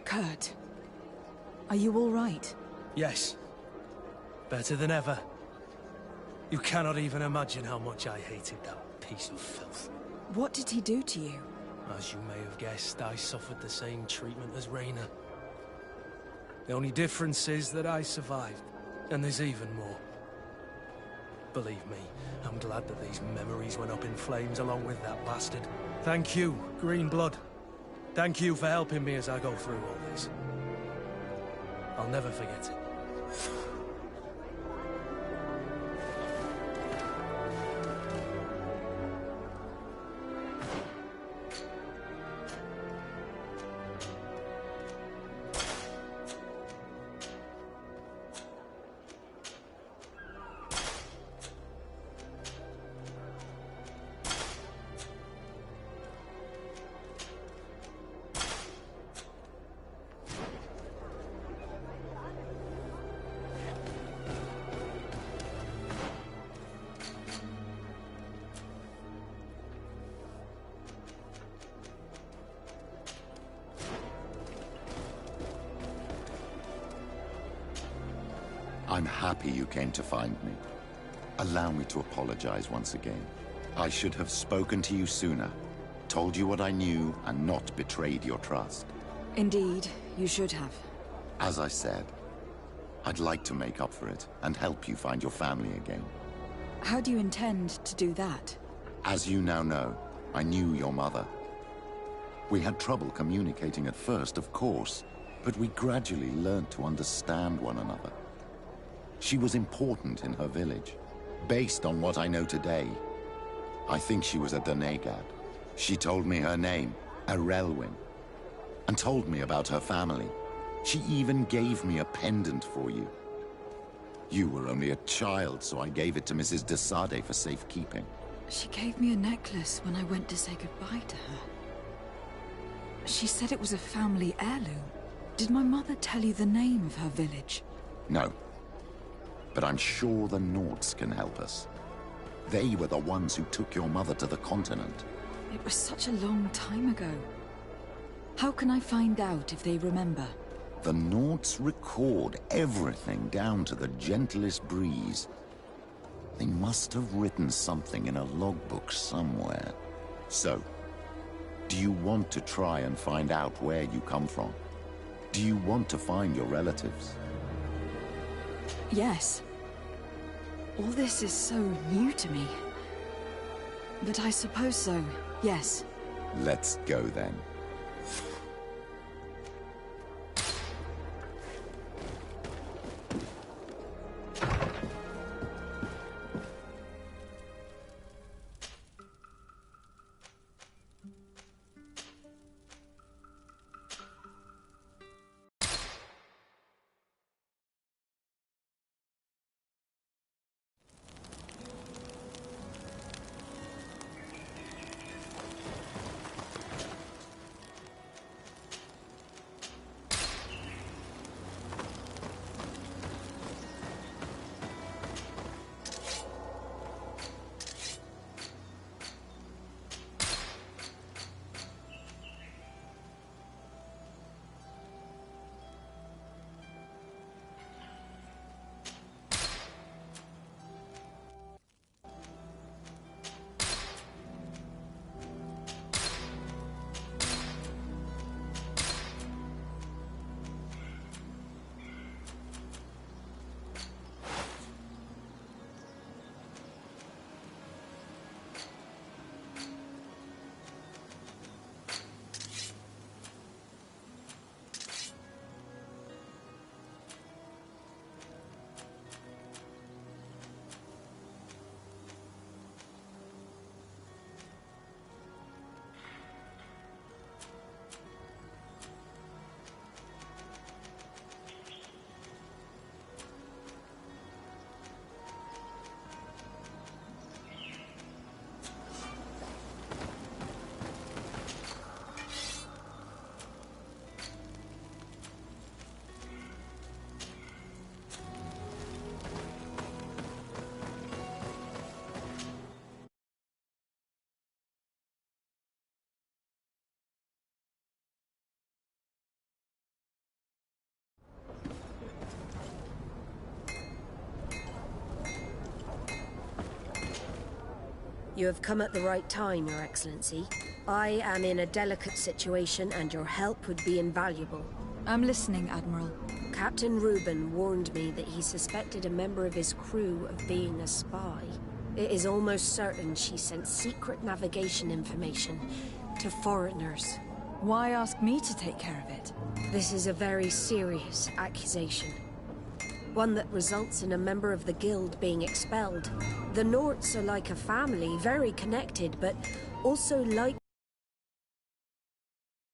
Kurt, are you all right? Yes. Better than ever. You cannot even imagine how much I hated that piece of filth. What did he do to you? As you may have guessed, I suffered the same treatment as Raina. The only difference is that I survived, and there's even more. Believe me, I'm glad that these memories went up in flames along with that bastard. Thank you, Green Blood. Thank you for helping me as I go through all this. I'll never forget it. I'm happy you came to find me. Allow me to apologize once again. I should have spoken to you sooner, told you what I knew, and not betrayed your trust. Indeed, you should have. As I said, I'd like to make up for it and help you find your family again. How do you intend to do that? As you now know, I knew your mother. We had trouble communicating at first, of course, but we gradually learned to understand one another. She was important in her village. Based on what I know today, I think she was a Donegad. She told me her name, Arelwyn, and told me about her family. She even gave me a pendant for you. You were only a child, so I gave it to Mrs. de Sade for safekeeping. She gave me a necklace when I went to say goodbye to her. She said it was a family heirloom. Did my mother tell you the name of her village? No. But I'm sure the Nords can help us. They were the ones who took your mother to the continent. It was such a long time ago. How can I find out if they remember? The Nords record everything down to the gentlest breeze. They must have written something in a logbook somewhere. So, do you want to try and find out where you come from? Do you want to find your relatives? Yes. All this is so new to me. But I suppose so, yes. Let's go then. You have come at the right time, Your Excellency. I am in a delicate situation and your help would be invaluable. I'm listening, Admiral. Captain Reuben warned me that he suspected a member of his crew of being a spy. It is almost certain she sent secret navigation information to foreigners. Why ask me to take care of it? This is a very serious accusation. One that results in a member of the guild being expelled. The Norts are like a family, very connected, but also like...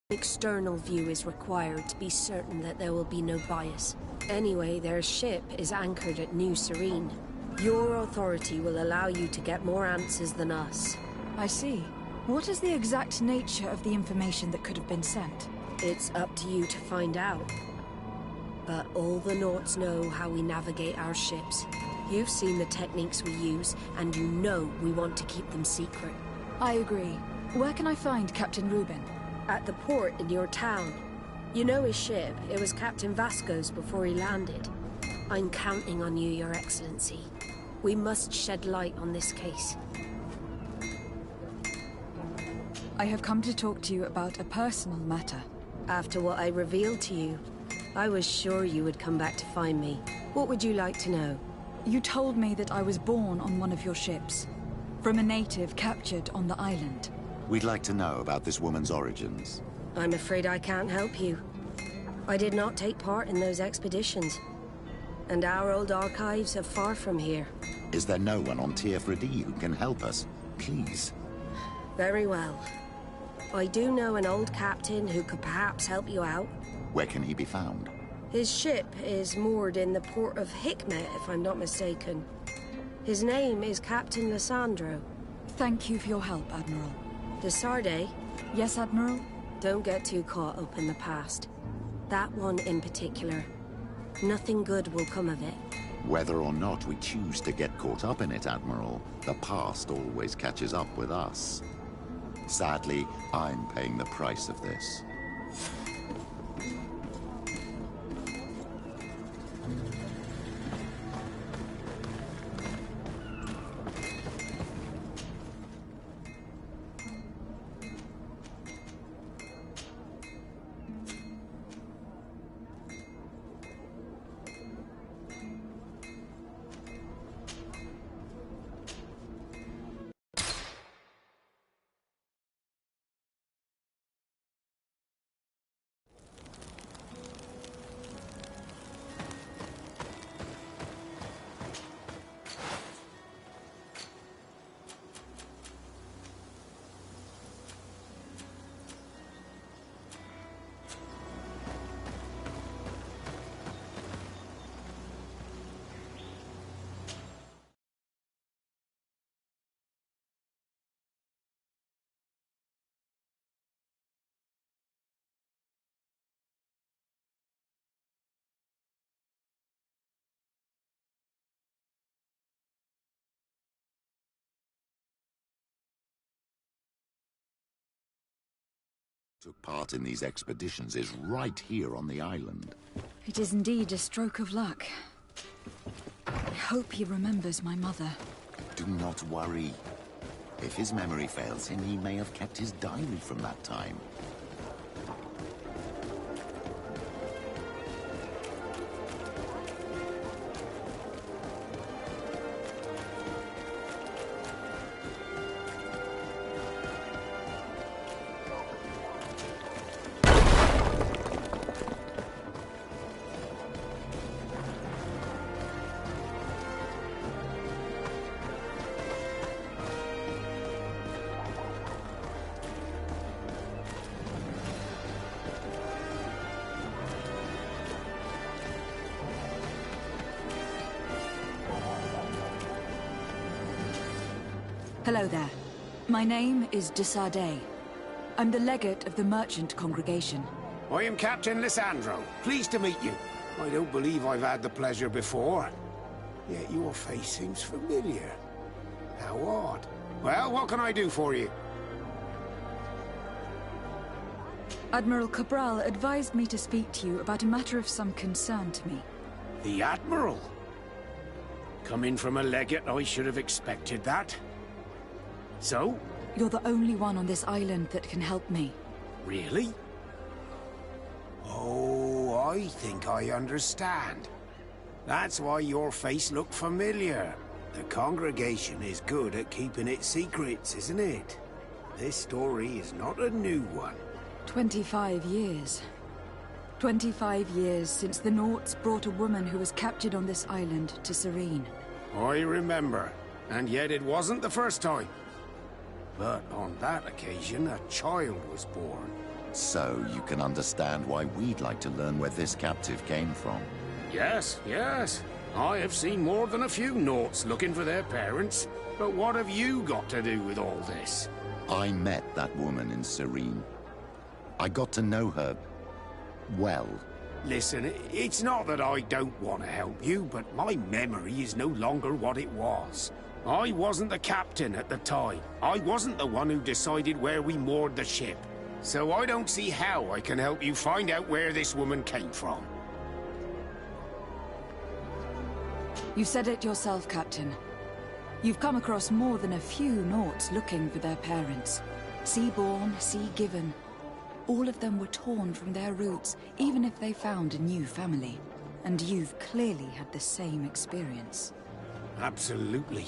An external view is required to be certain that there will be no bias. Anyway, their ship is anchored at New Serene. Your authority will allow you to get more answers than us. I see. What is the exact nature of the information that could have been sent? It's up to you to find out. But all the Norts know how we navigate our ships. You've seen the techniques we use, and you know we want to keep them secret. I agree. Where can I find Captain Reuben? At the port in your town. You know his ship. It was Captain Vasco's before he landed. I'm counting on you, Your Excellency. We must shed light on this case. I have come to talk to you about a personal matter. After what I revealed to you, I was sure you would come back to find me. What would you like to know? You told me that I was born on one of your ships, from a native captured on the island. We'd like to know about this woman's origins. I'm afraid I can't help you. I did not take part in those expeditions. And our old archives are far from here. Is there no one on Tier 3D who can help us? Please. Very well. I do know an old captain who could perhaps help you out. Where can he be found? His ship is moored in the port of Hikmet, if I'm not mistaken. His name is Captain Lissandro. Thank you for your help, Admiral. De Sardet? Yes, Admiral? Don't get too caught up in the past. That one in particular. Nothing good will come of it. Whether or not we choose to get caught up in it, Admiral, the past always catches up with us. Sadly, I'm paying the price of this. Took part in these expeditions is right here on the island. It is indeed a stroke of luck. I hope he remembers my mother. Do not worry. If his memory fails him, he may have kept his diary from that time. Hello there. My name is de Sardet. I'm the legate of the merchant congregation. I am Captain Lissandro. Pleased to meet you. I don't believe I've had the pleasure before. Yet your face seems familiar. How odd. Well, what can I do for you? Admiral Cabral advised me to speak to you about a matter of some concern to me. The Admiral? Coming from a legate, I should have expected that. So? You're the only one on this island that can help me. Really? Oh, I think I understand. That's why your face looked familiar. The congregation is good at keeping its secrets, isn't it? This story is not a new one. 25 years. 25 years since the Nauts brought a woman who was captured on this island to Serene. I remember. And yet it wasn't the first time. But on that occasion, a child was born. So you can understand why we'd like to learn where this captive came from. Yes, yes. I have seen more than a few Nauts looking for their parents. But what have you got to do with all this? I met that woman in Serene. I got to know her well. Listen, it's not that I don't want to help you, but my memory is no longer what it was. I wasn't the captain at the time. I wasn't the one who decided where we moored the ship. So I don't see how I can help you find out where this woman came from. You said it yourself, Captain. You've come across more than a few Nauts looking for their parents. Sea-born, sea-given. All of them were torn from their roots, even if they found a new family. And you've clearly had the same experience. Absolutely.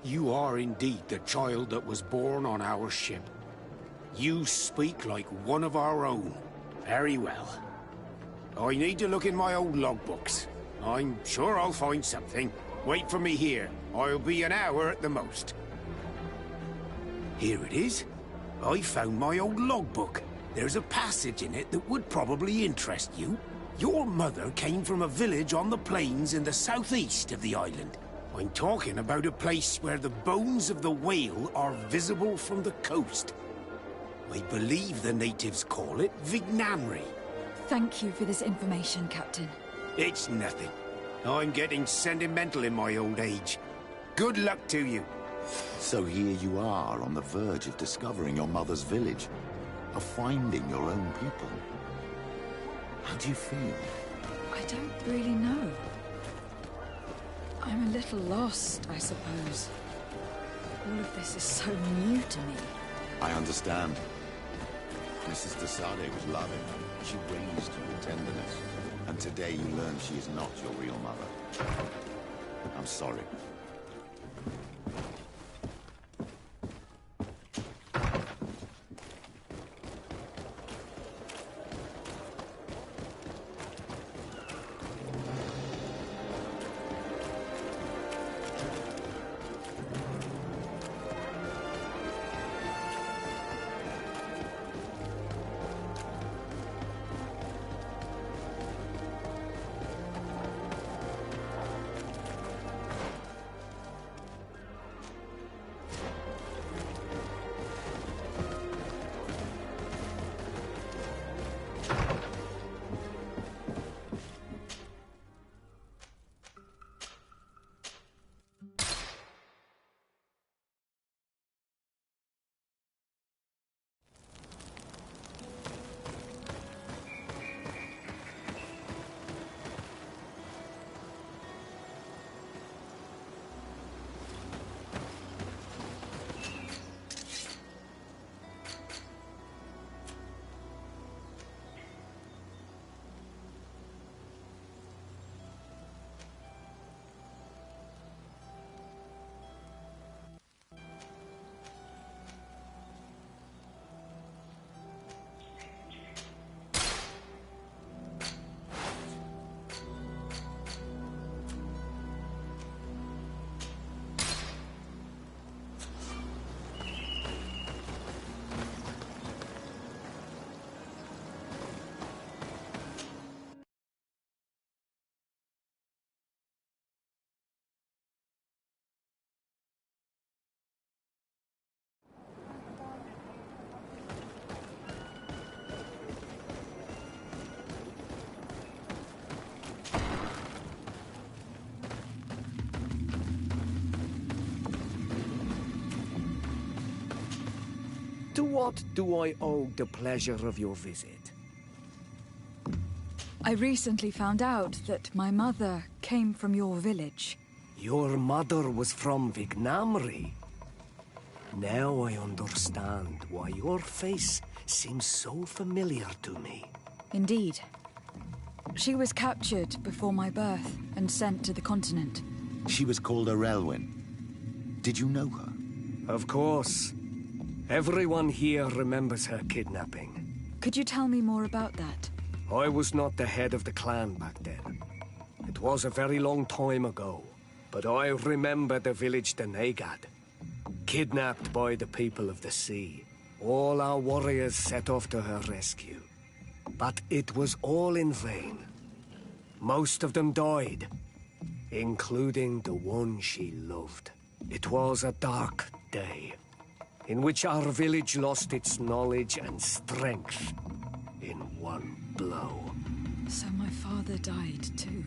You are indeed the child that was born on our ship. You speak like one of our own. Very well. I need to look in my old logbooks. I'm sure I'll find something. Wait for me here. I'll be an hour at the most. Here it is. I found my old logbook. There's a passage in it that would probably interest you. Your mother came from a village on the plains in the southeast of the island. I'm talking about a place where the bones of the whale are visible from the coast. I believe the natives call it Vignamri. Thank you for this information, Captain. It's nothing. I'm getting sentimental in my old age. Good luck to you. So here you are on the verge of discovering your mother's village, of finding your own people. How do you feel? I don't really know. I'm a little lost, I suppose. All of this is so new to me. I understand. Mrs. de Sade was loving. She raised you with tenderness. And today you learn she is not your real mother. I'm sorry. To what do I owe the pleasure of your visit? I recently found out that my mother came from your village. Your mother was from Vignamri. Now I understand why your face seems so familiar to me. Indeed. She was captured before my birth and sent to the continent. She was called Orelwyn. Did you know her? Of course. Everyone here remembers her kidnapping. Could you tell me more about that? I was not the head of the clan back then. It was a very long time ago. But I remember the village Denegad. Kidnapped by the people of the sea. All our warriors set off to her rescue. But it was all in vain. Most of them died, including the one she loved. It was a dark day, in which our village lost its knowledge and strength in one blow. So my father died too.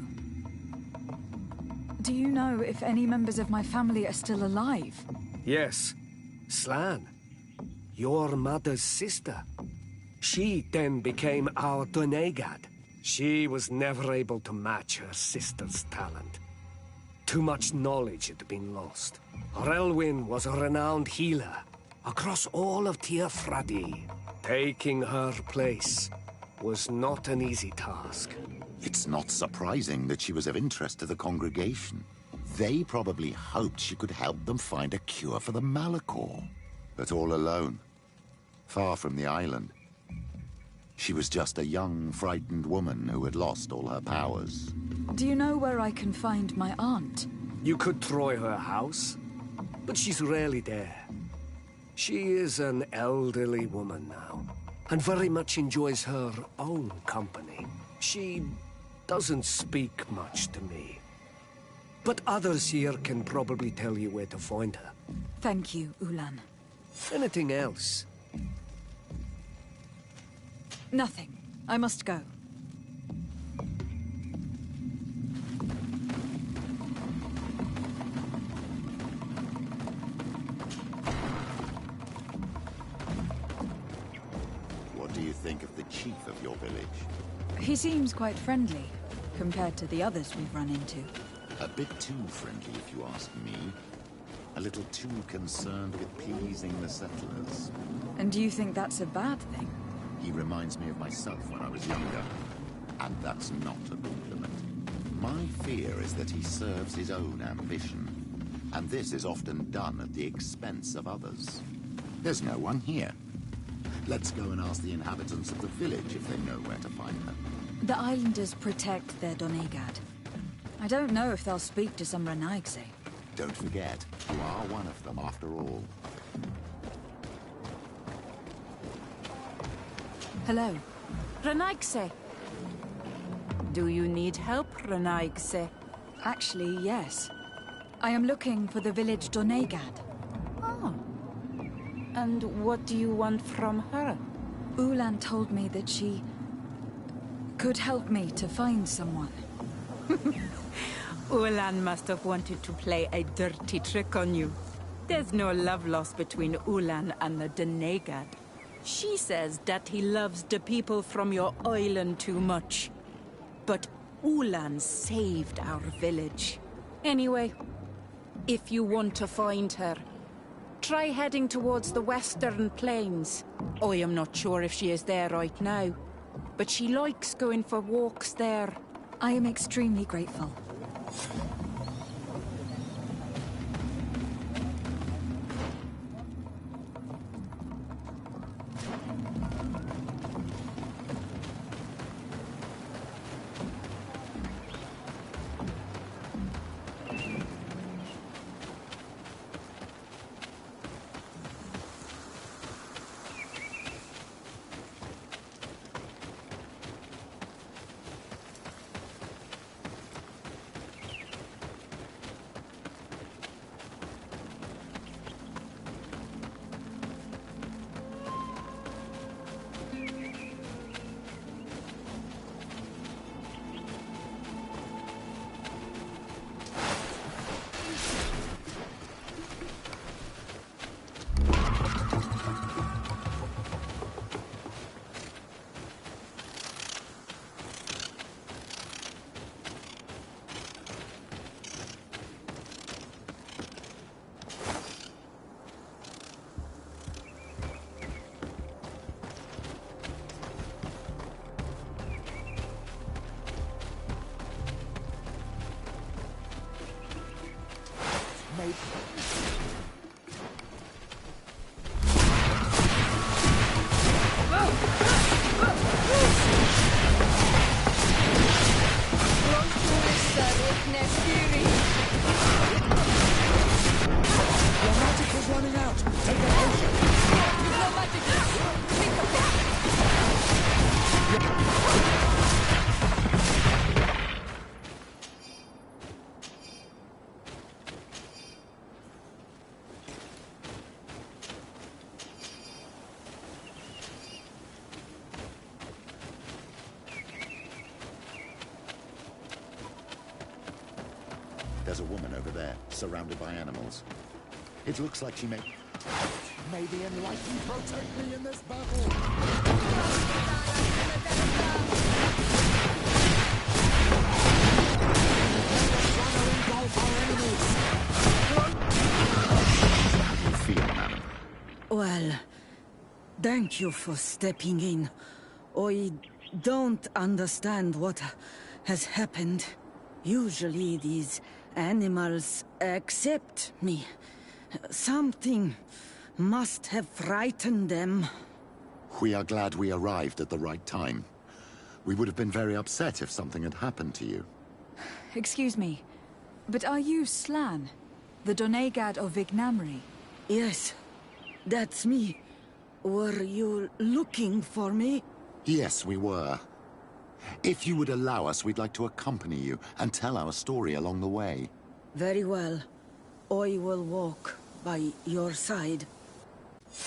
Do you know if any members of my family are still alive? Yes. Slan, your mother's sister. She then became our Donegad. She was never able to match her sister's talent. too much knowledge had been lost. Relwyn was a renowned healer across all of Teofradi. Taking her place was not an easy task. It's not surprising that she was of interest to the congregation. They probably hoped she could help them find a cure for the Malachor. But all alone, far from the island. She was just a young, frightened woman who had lost all her powers. Do you know where I can find my aunt? You could try her house, but she's rarely there. She is an elderly woman now, and very much enjoys her own company. She doesn't speak much to me. But others here can probably tell you where to find her. Thank you, Ulan. Anything else? Nothing. I must go. What do you think of the chief of your village? He seems quite friendly, compared to the others we've run into. A bit too friendly, if you ask me. A little too concerned with pleasing the settlers. And do you think that's a bad thing? He reminds me of myself when I was younger. And that's not a compliment. My fear is that he serves his own ambition. And this is often done at the expense of others. There's no one here. Let's go and ask the inhabitants of the village if they know where to find her. The islanders protect their Donegad. I don't know if they'll speak to some Renaigse. Don't forget, you are one of them after all. Hello. Renaigse. Do you need help, Renaigse? Actually, yes. I am looking for the village Donegad. Oh. And what do you want from her? Ulan told me that she could help me to find someone. Ulan must have wanted to play a dirty trick on you. There's no love lost between Ulan and the Donegad. She says that he loves the people from your island too much. But Ulan saved our village. Anyway, if you want to find her, try heading towards the western plains. I am not sure if she is there right now, but she likes going for walks there. I am extremely grateful. There's a woman over there, surrounded by animals. It looks like she may... May the Enlightened protect me in this battle! Gulf are Thank you for stepping in. I don't understand what has happened. Usually these animals accept me. Something must have frightened them. We are glad we arrived at the right time. We would have been very upset if something had happened to you. Excuse me, but are you Slan? The Donegad of Vignamri? Yes, that's me. Were you looking for me? Yes, we were. If you would allow us, we'd like to accompany you and tell our story along the way. Very well. I will walk by your side.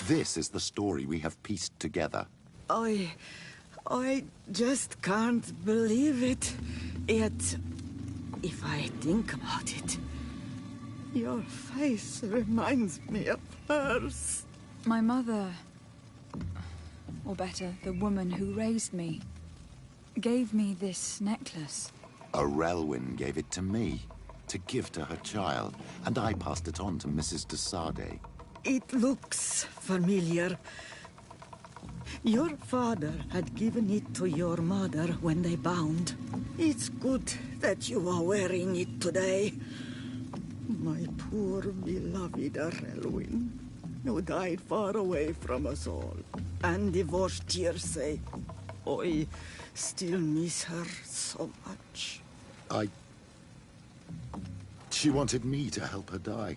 This is the story we have pieced together. I just can't believe it. Yet, if I think about it, your face reminds me of hers. My mother, or better, the woman who raised me, gave me this necklace. A Relwyn gave it to me, to give to her child, and I passed it on to Mrs. de Sade. It looks familiar. Your father had given it to your mother when they bound. It's good that you are wearing it today. My poor beloved Relwyn, who died far away from us all, and divorced Tierce. I still miss her so much. She wanted me to help her die.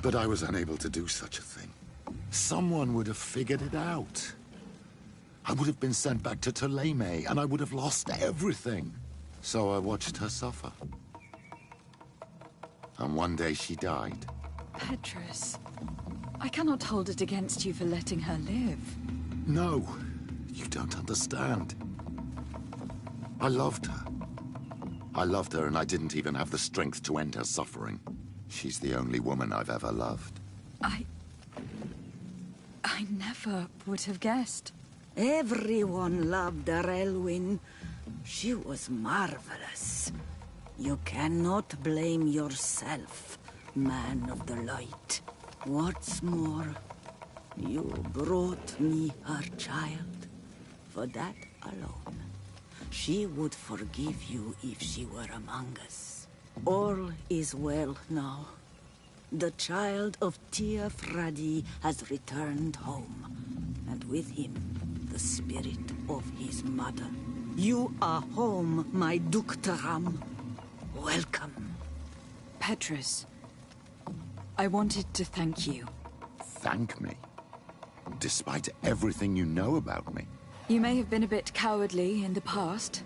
But I was unable to do such a thing. Someone would have figured it out. I would have been sent back to Ptolemy, and I would have lost everything. So I watched her suffer. And one day she died. Petrus, I cannot hold it against you for letting her live. No, you don't understand. I loved her. I loved her, and I didn't even have the strength to end her suffering. She's the only woman I've ever loved. I never would have guessed. Everyone loved Relwyn. She was marvelous. You cannot blame yourself, man of the light. What's more, you brought me her child. For that alone, she would forgive you if she were among us. All is well now. The child of Tia Fradi has returned home, and with him, the spirit of his mother. You are home, my Duktaram. Welcome. Petrus, I wanted to thank you. Thank me? Despite everything you know about me? You may have been a bit cowardly in the past,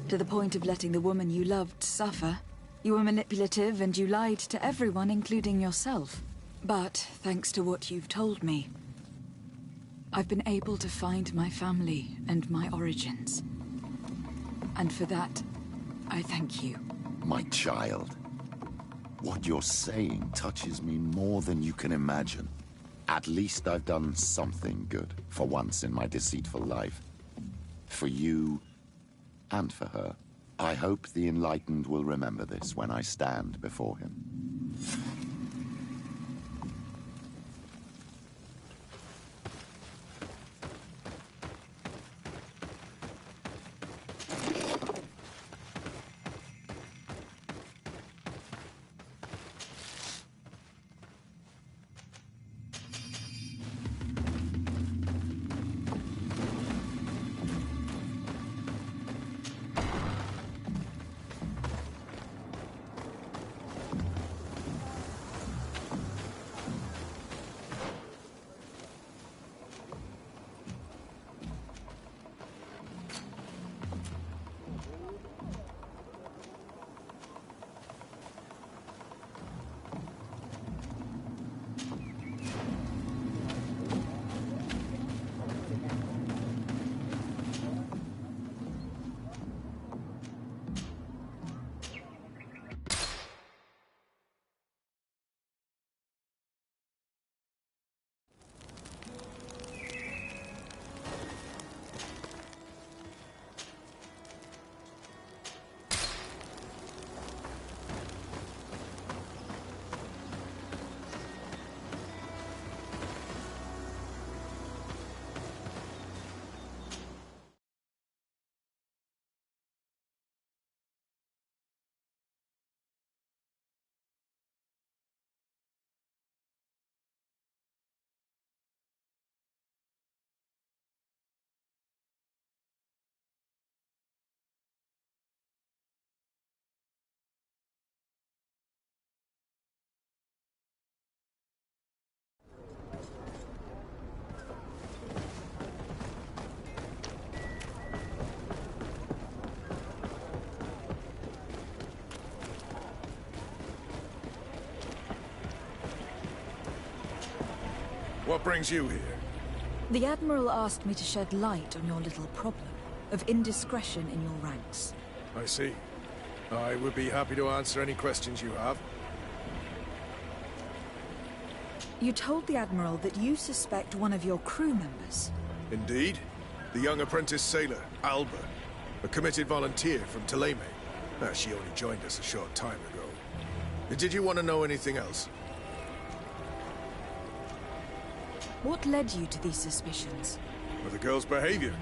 to the point of letting the woman you loved suffer. You were manipulative and you lied to everyone, including yourself. But, thanks to what you've told me, I've been able to find my family and my origins. And for that, I thank you. My child. What you're saying touches me more than you can imagine. At least I've done something good, for once in my deceitful life. For you, and for her. I hope the Enlightened will remember this when I stand before him. What brings you here? The Admiral asked me to shed light on your little problem of indiscretion in your ranks. I see. I would be happy to answer any questions you have. You told the Admiral that you suspect one of your crew members. Indeed. The young apprentice sailor, Alba. A committed volunteer from Thélème. She only joined us a short time ago. Did you want to know anything else? What led you to these suspicions? Well, the girl's behavior.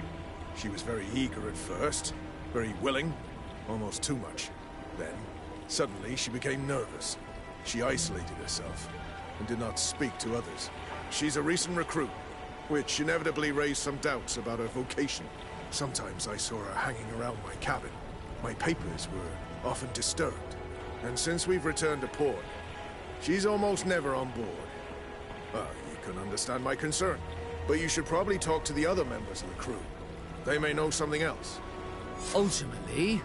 She was very eager at first, very willing, almost too much. Then, suddenly, she became nervous. She isolated herself and did not speak to others. She's a recent recruit, which inevitably raised some doubts about her vocation. Sometimes I saw her hanging around my cabin. My papers were often disturbed. And since we've returned to port, she's almost never on board. You can understand my concern, but you should probably talk to the other members of the crew. They may know something else. Ultimately,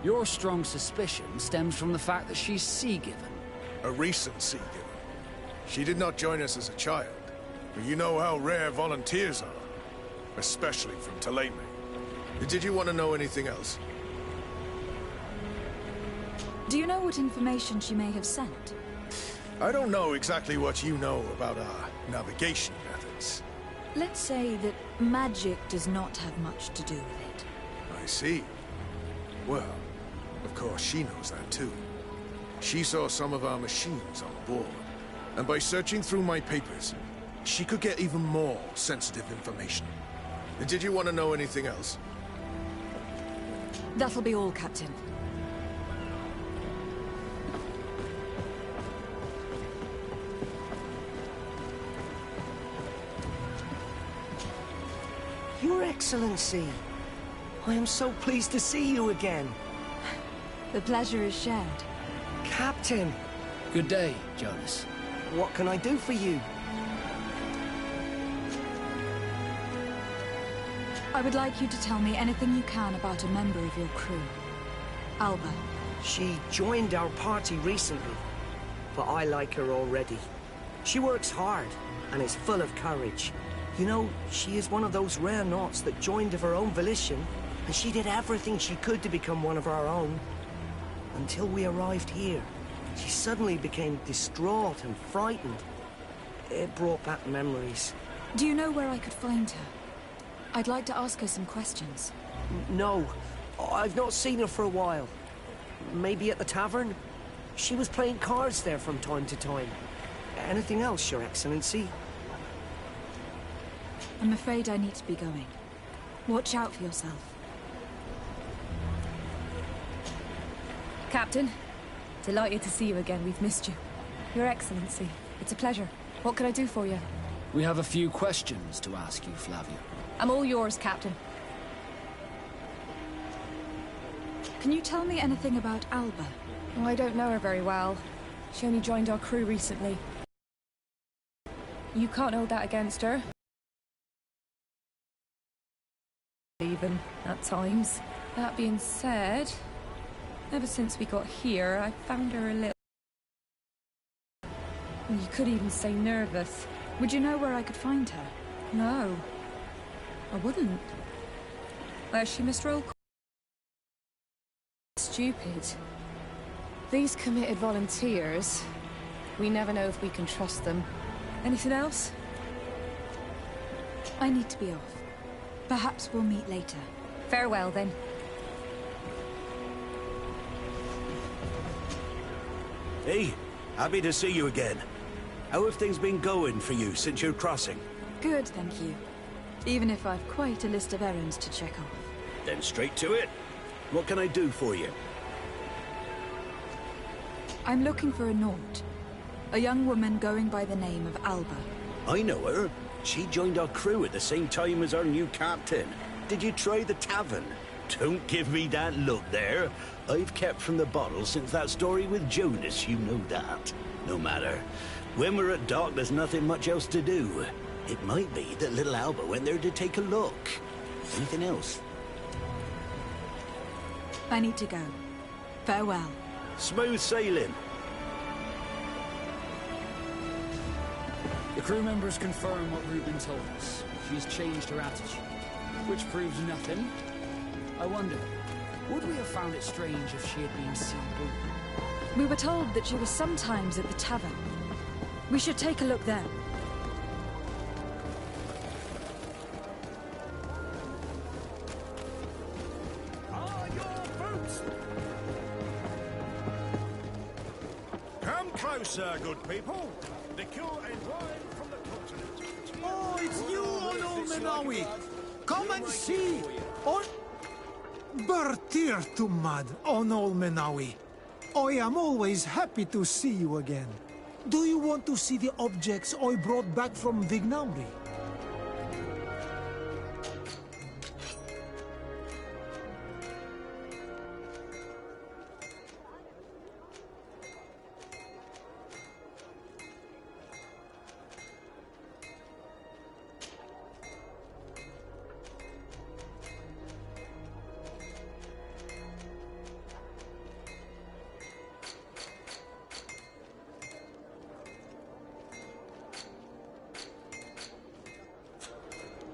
your strong suspicion stems from the fact that she's sea-given. A recent sea-given. She did not join us as a child, but you know how rare volunteers are, especially from Thélème. Did you want to know anything else? Do you know what information she may have sent? I don't know exactly what you know about our navigation methods. Let's say that magic does not have much to do with it. I see. Well, of course she knows that too. She saw some of our machines on board, and by searching through my papers, she could get even more sensitive information. Did you want to know anything else? That'll be all, Captain. Your Excellency, I am so pleased to see you again. The pleasure is shared. Captain! Good day, Jonas. What can I do for you? I would like you to tell me anything you can about a member of your crew. Alba. She joined our party recently, but I like her already. She works hard and is full of courage. You know, she is one of those rare naughts that joined of her own volition, and she did everything she could to become one of our own. Until we arrived here, she suddenly became distraught and frightened. It brought back memories. Do you know where I could find her? I'd like to ask her some questions. No, I've not seen her for a while. Maybe at the tavern? She was playing cards there from time to time. Anything else, Your Excellency? I'm afraid I need to be going. Watch out for yourself. Captain, delighted to see you again. We've missed you. Your Excellency, it's a pleasure. What can I do for you? We have a few questions to ask you, Flavia. I'm all yours, Captain. Can you tell me anything about Alba? Oh, I don't know her very well. She only joined our crew recently. You can't hold that against her. Even, at times. That being said, ever since we got here, I found her a little... You could even say nervous. Would you know where I could find her? No. I wouldn't. Where's she, Mr. Olcott? Stupid. These committed volunteers, we never know if we can trust them. Anything else? I need to be off. Perhaps we'll meet later. Farewell, then. Hey, happy to see you again. How have things been going for you since your crossing? Good, thank you. Even if I've quite a list of errands to check off. Then straight to it. What can I do for you? I'm looking for a Naut. A young woman going by the name of Alba. I know her. She joined our crew at the same time as our new captain. Did you try the tavern? Don't give me that look there. I've kept from the bottle since that story with Jonas, you know that. No matter. When we're at dock, there's nothing much else to do. It might be that little Alba went there to take a look. Anything else? I need to go. Farewell. Smooth sailing. The crew members confirm what Reuben told us. She's changed her attitude, which proves nothing. I wonder, would we have found it strange if she had been sea-born? We were told that she was sometimes at the tavern. We should take a look there. Come closer, good people. Liquor and wine from the continent. Oh, it's you, Onomenawi. Come and see. On Bertir Tumad, Onolmenawi. I am always happy to see you again. Do you want to see the objects I brought back from Vignauri?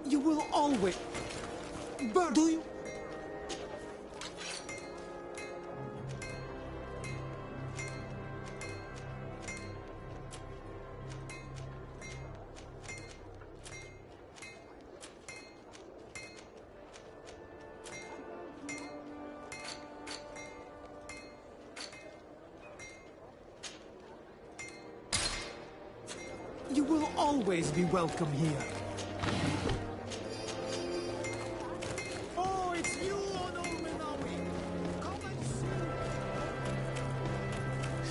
You will always... But do you... You will always be welcome here.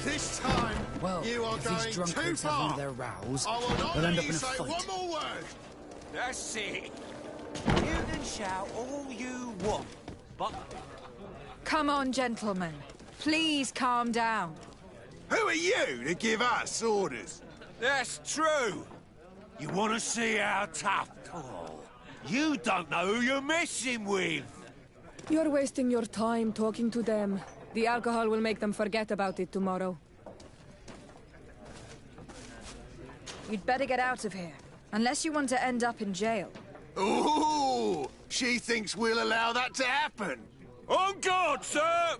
This time, Well, you are if going these too drunkards have far. one of their rows, I will not they'll end let up you in a say fight. one more word. That's it. You can shout all you want, but... Come on, gentlemen. Please calm down. Who are you to give us orders? That's true. You want to see how tough? Oh, you don't know who you're messing with. You're wasting your time talking to them. The alcohol will make them forget about it tomorrow. You'd better get out of here, unless you want to end up in jail. Ooh, she thinks we'll allow that to happen. On guard, sir!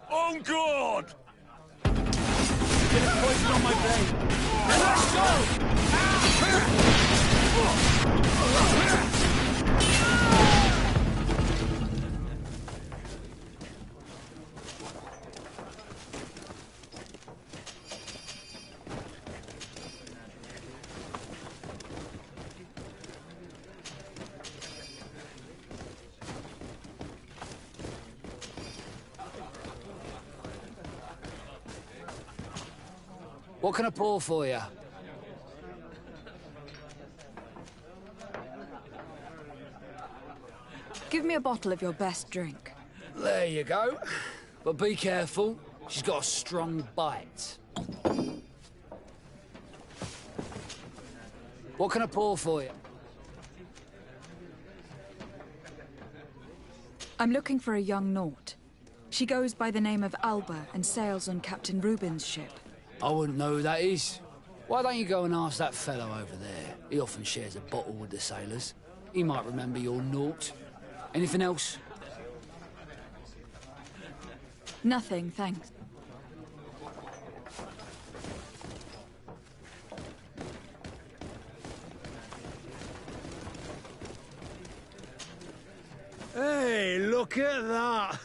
On guard! Get a poison on my blade. And let's go! What can I pour for you? Give me a bottle of your best drink. There you go. But be careful. She's got a strong bite. What can I pour for you? I'm looking for a young Naut. She goes by the name of Alba and sails on Captain Reuben's ship. I wouldn't know who that is. Why don't you go and ask that fellow over there? He often shares a bottle with the sailors. He might remember your Naut. Anything else? Nothing, thanks. Hey, look at that!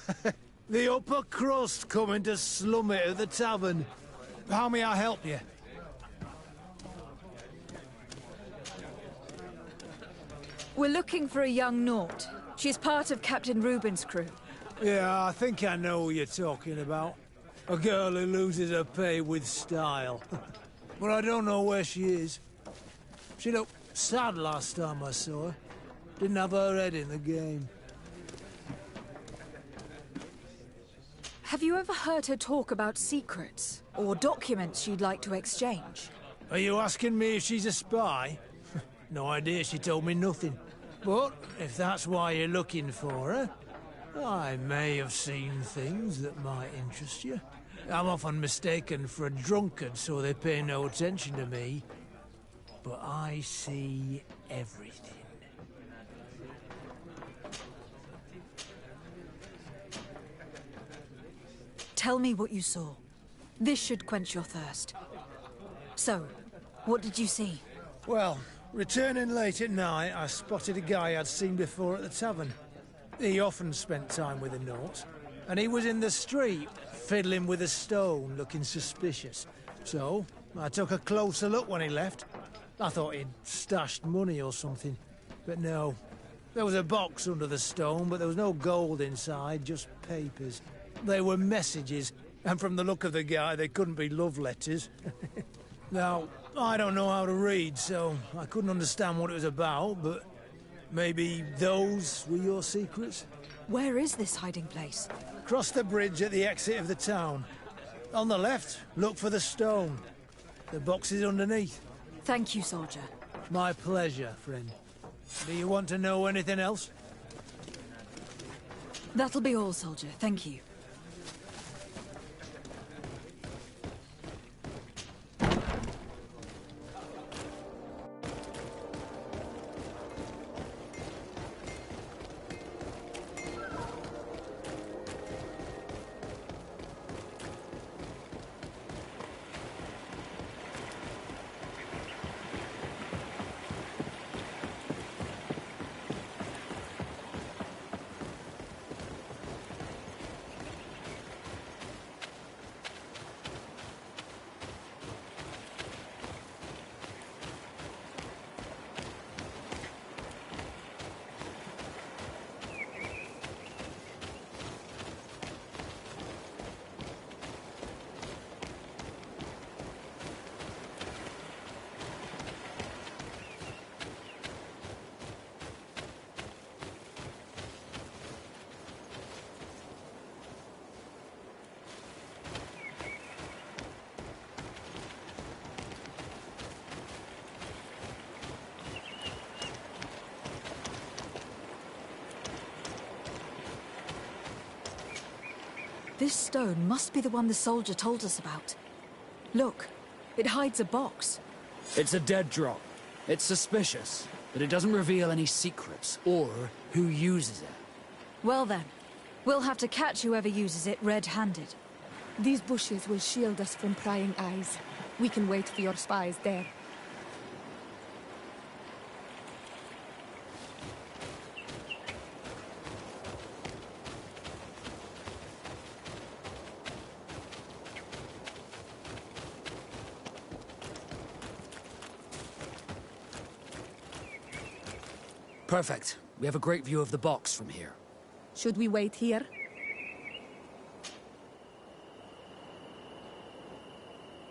The upper crust coming to slum it at the tavern. How may I help you? We're looking for a young Naut. She's part of Captain Reuben's crew. Yeah, I think I know what you're talking about. A girl who loses her pay with style. But I don't know where she is. She looked sad last time I saw her. Didn't have her head in the game. Have you ever heard her talk about secrets or documents she'd like to exchange? Are you asking me if she's a spy? No idea, she told me nothing. But if that's why you're looking for her, I may have seen things that might interest you. I'm often mistaken for a drunkard, so they pay no attention to me. but I see everything. Tell me what you saw. This should quench your thirst. So, what did you see? Well, returning late at night, I spotted a guy I'd seen before at the tavern. He often spent time with the Nauts, and he was in the street, fiddling with a stone, looking suspicious. So, I took a closer look when he left. I thought he'd stashed money or something, but no. There was a box under the stone, but there was no gold inside, just papers. They were messages, and from the look of the guy, they couldn't be love letters. Now, I don't know how to read, so I couldn't understand what it was about, but maybe those were your secrets? Where is this hiding place? Cross the bridge at the exit of the town. On the left, look for the stone. The box is underneath. Thank you, soldier. My pleasure, friend. Do you want to know anything else? That'll be all, soldier. Thank you. This stone must be the one the soldier told us about. Look, it hides a box. It's a dead drop. It's suspicious, but it doesn't reveal any secrets or who uses it. Well then, we'll have to catch whoever uses it red-handed. These bushes will shield us from prying eyes. We can wait for your spies there. Perfect. We have a great view of the box from here. Should we wait here?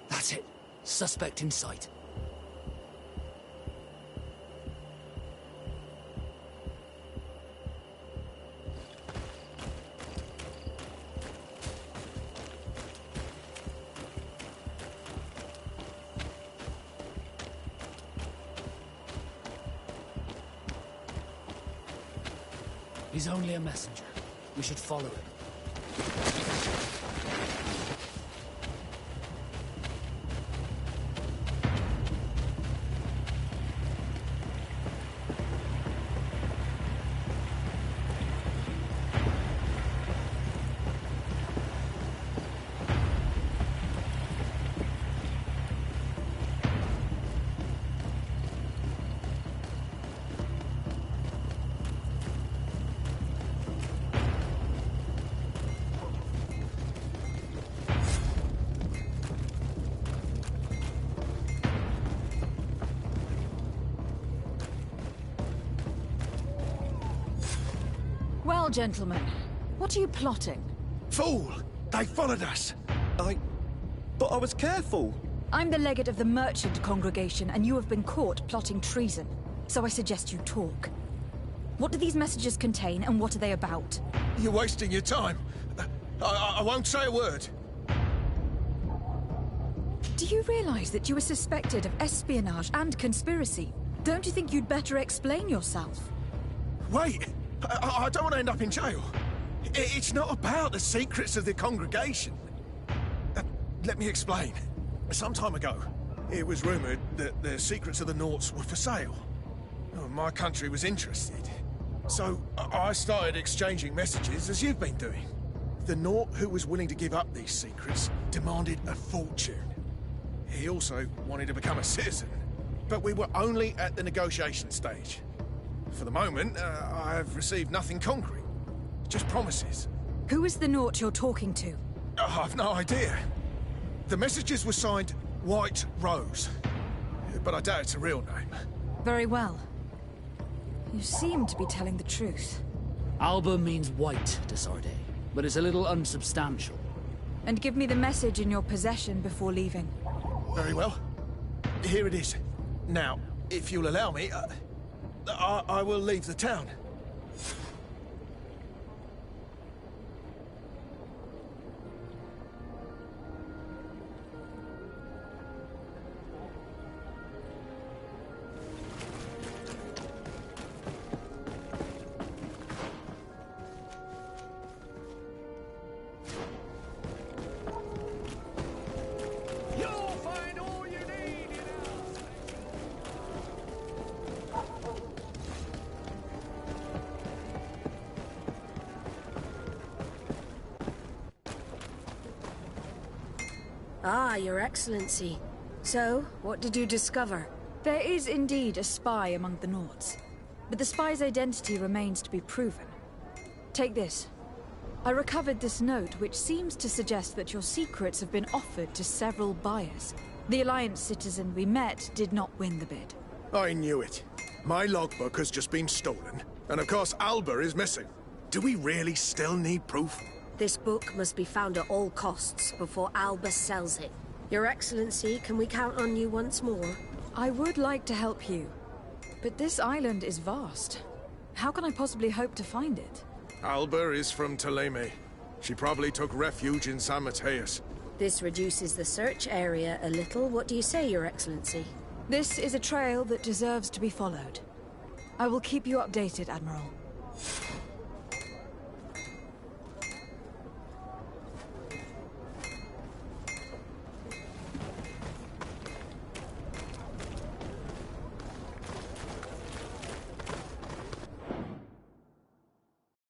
That's it. Suspect in sight. He's only a messenger. We should follow him. Well, gentlemen, what are you plotting? Fool! They followed us! But I was careful! I'm the legate of the merchant congregation, and you have been caught plotting treason. So I suggest you talk. What do these messages contain, and what are they about? You're wasting your time. I won't say a word. Do you realize that you are suspected of espionage and conspiracy? Don't you think you'd better explain yourself? Wait! I don't want to end up in jail. It's not about the secrets of the congregation. Let me explain. Some time ago, it was rumoured that the secrets of the Nauts were for sale. Oh, my country was interested. So I started exchanging messages as you've been doing. The Naut who was willing to give up these secrets demanded a fortune. He also wanted to become a citizen. But we were only at the negotiation stage. For the moment, I have received nothing concrete. Just promises. Who is the Naut you're talking to? I've no idea. The messages were signed White Rose. But I doubt it's a real name. Very well. You seem to be telling the truth. Alba means white, Desorde, but it's a little unsubstantial. And give me the message in your possession before leaving. Very well. Here it is. Now, if you'll allow me, I will leave the town. Ah, Your Excellency. So, what did you discover? There is indeed a spy among the Nauts, but the spy's identity remains to be proven. Take this. I recovered this note, which seems to suggest that your secrets have been offered to several buyers. The Alliance citizen we met did not win the bid. I knew it. My logbook has just been stolen, and of course Alba is missing. Do we really still need proof? This book must be found at all costs before Alba sells it. Your Excellency, can we count on you once more? I would like to help you, but this island is vast. How can I possibly hope to find it? Alba is from Toleme. She probably took refuge in San Mateus. This reduces the search area a little. What do you say, Your Excellency? This is a trail that deserves to be followed. I will keep you updated, Admiral.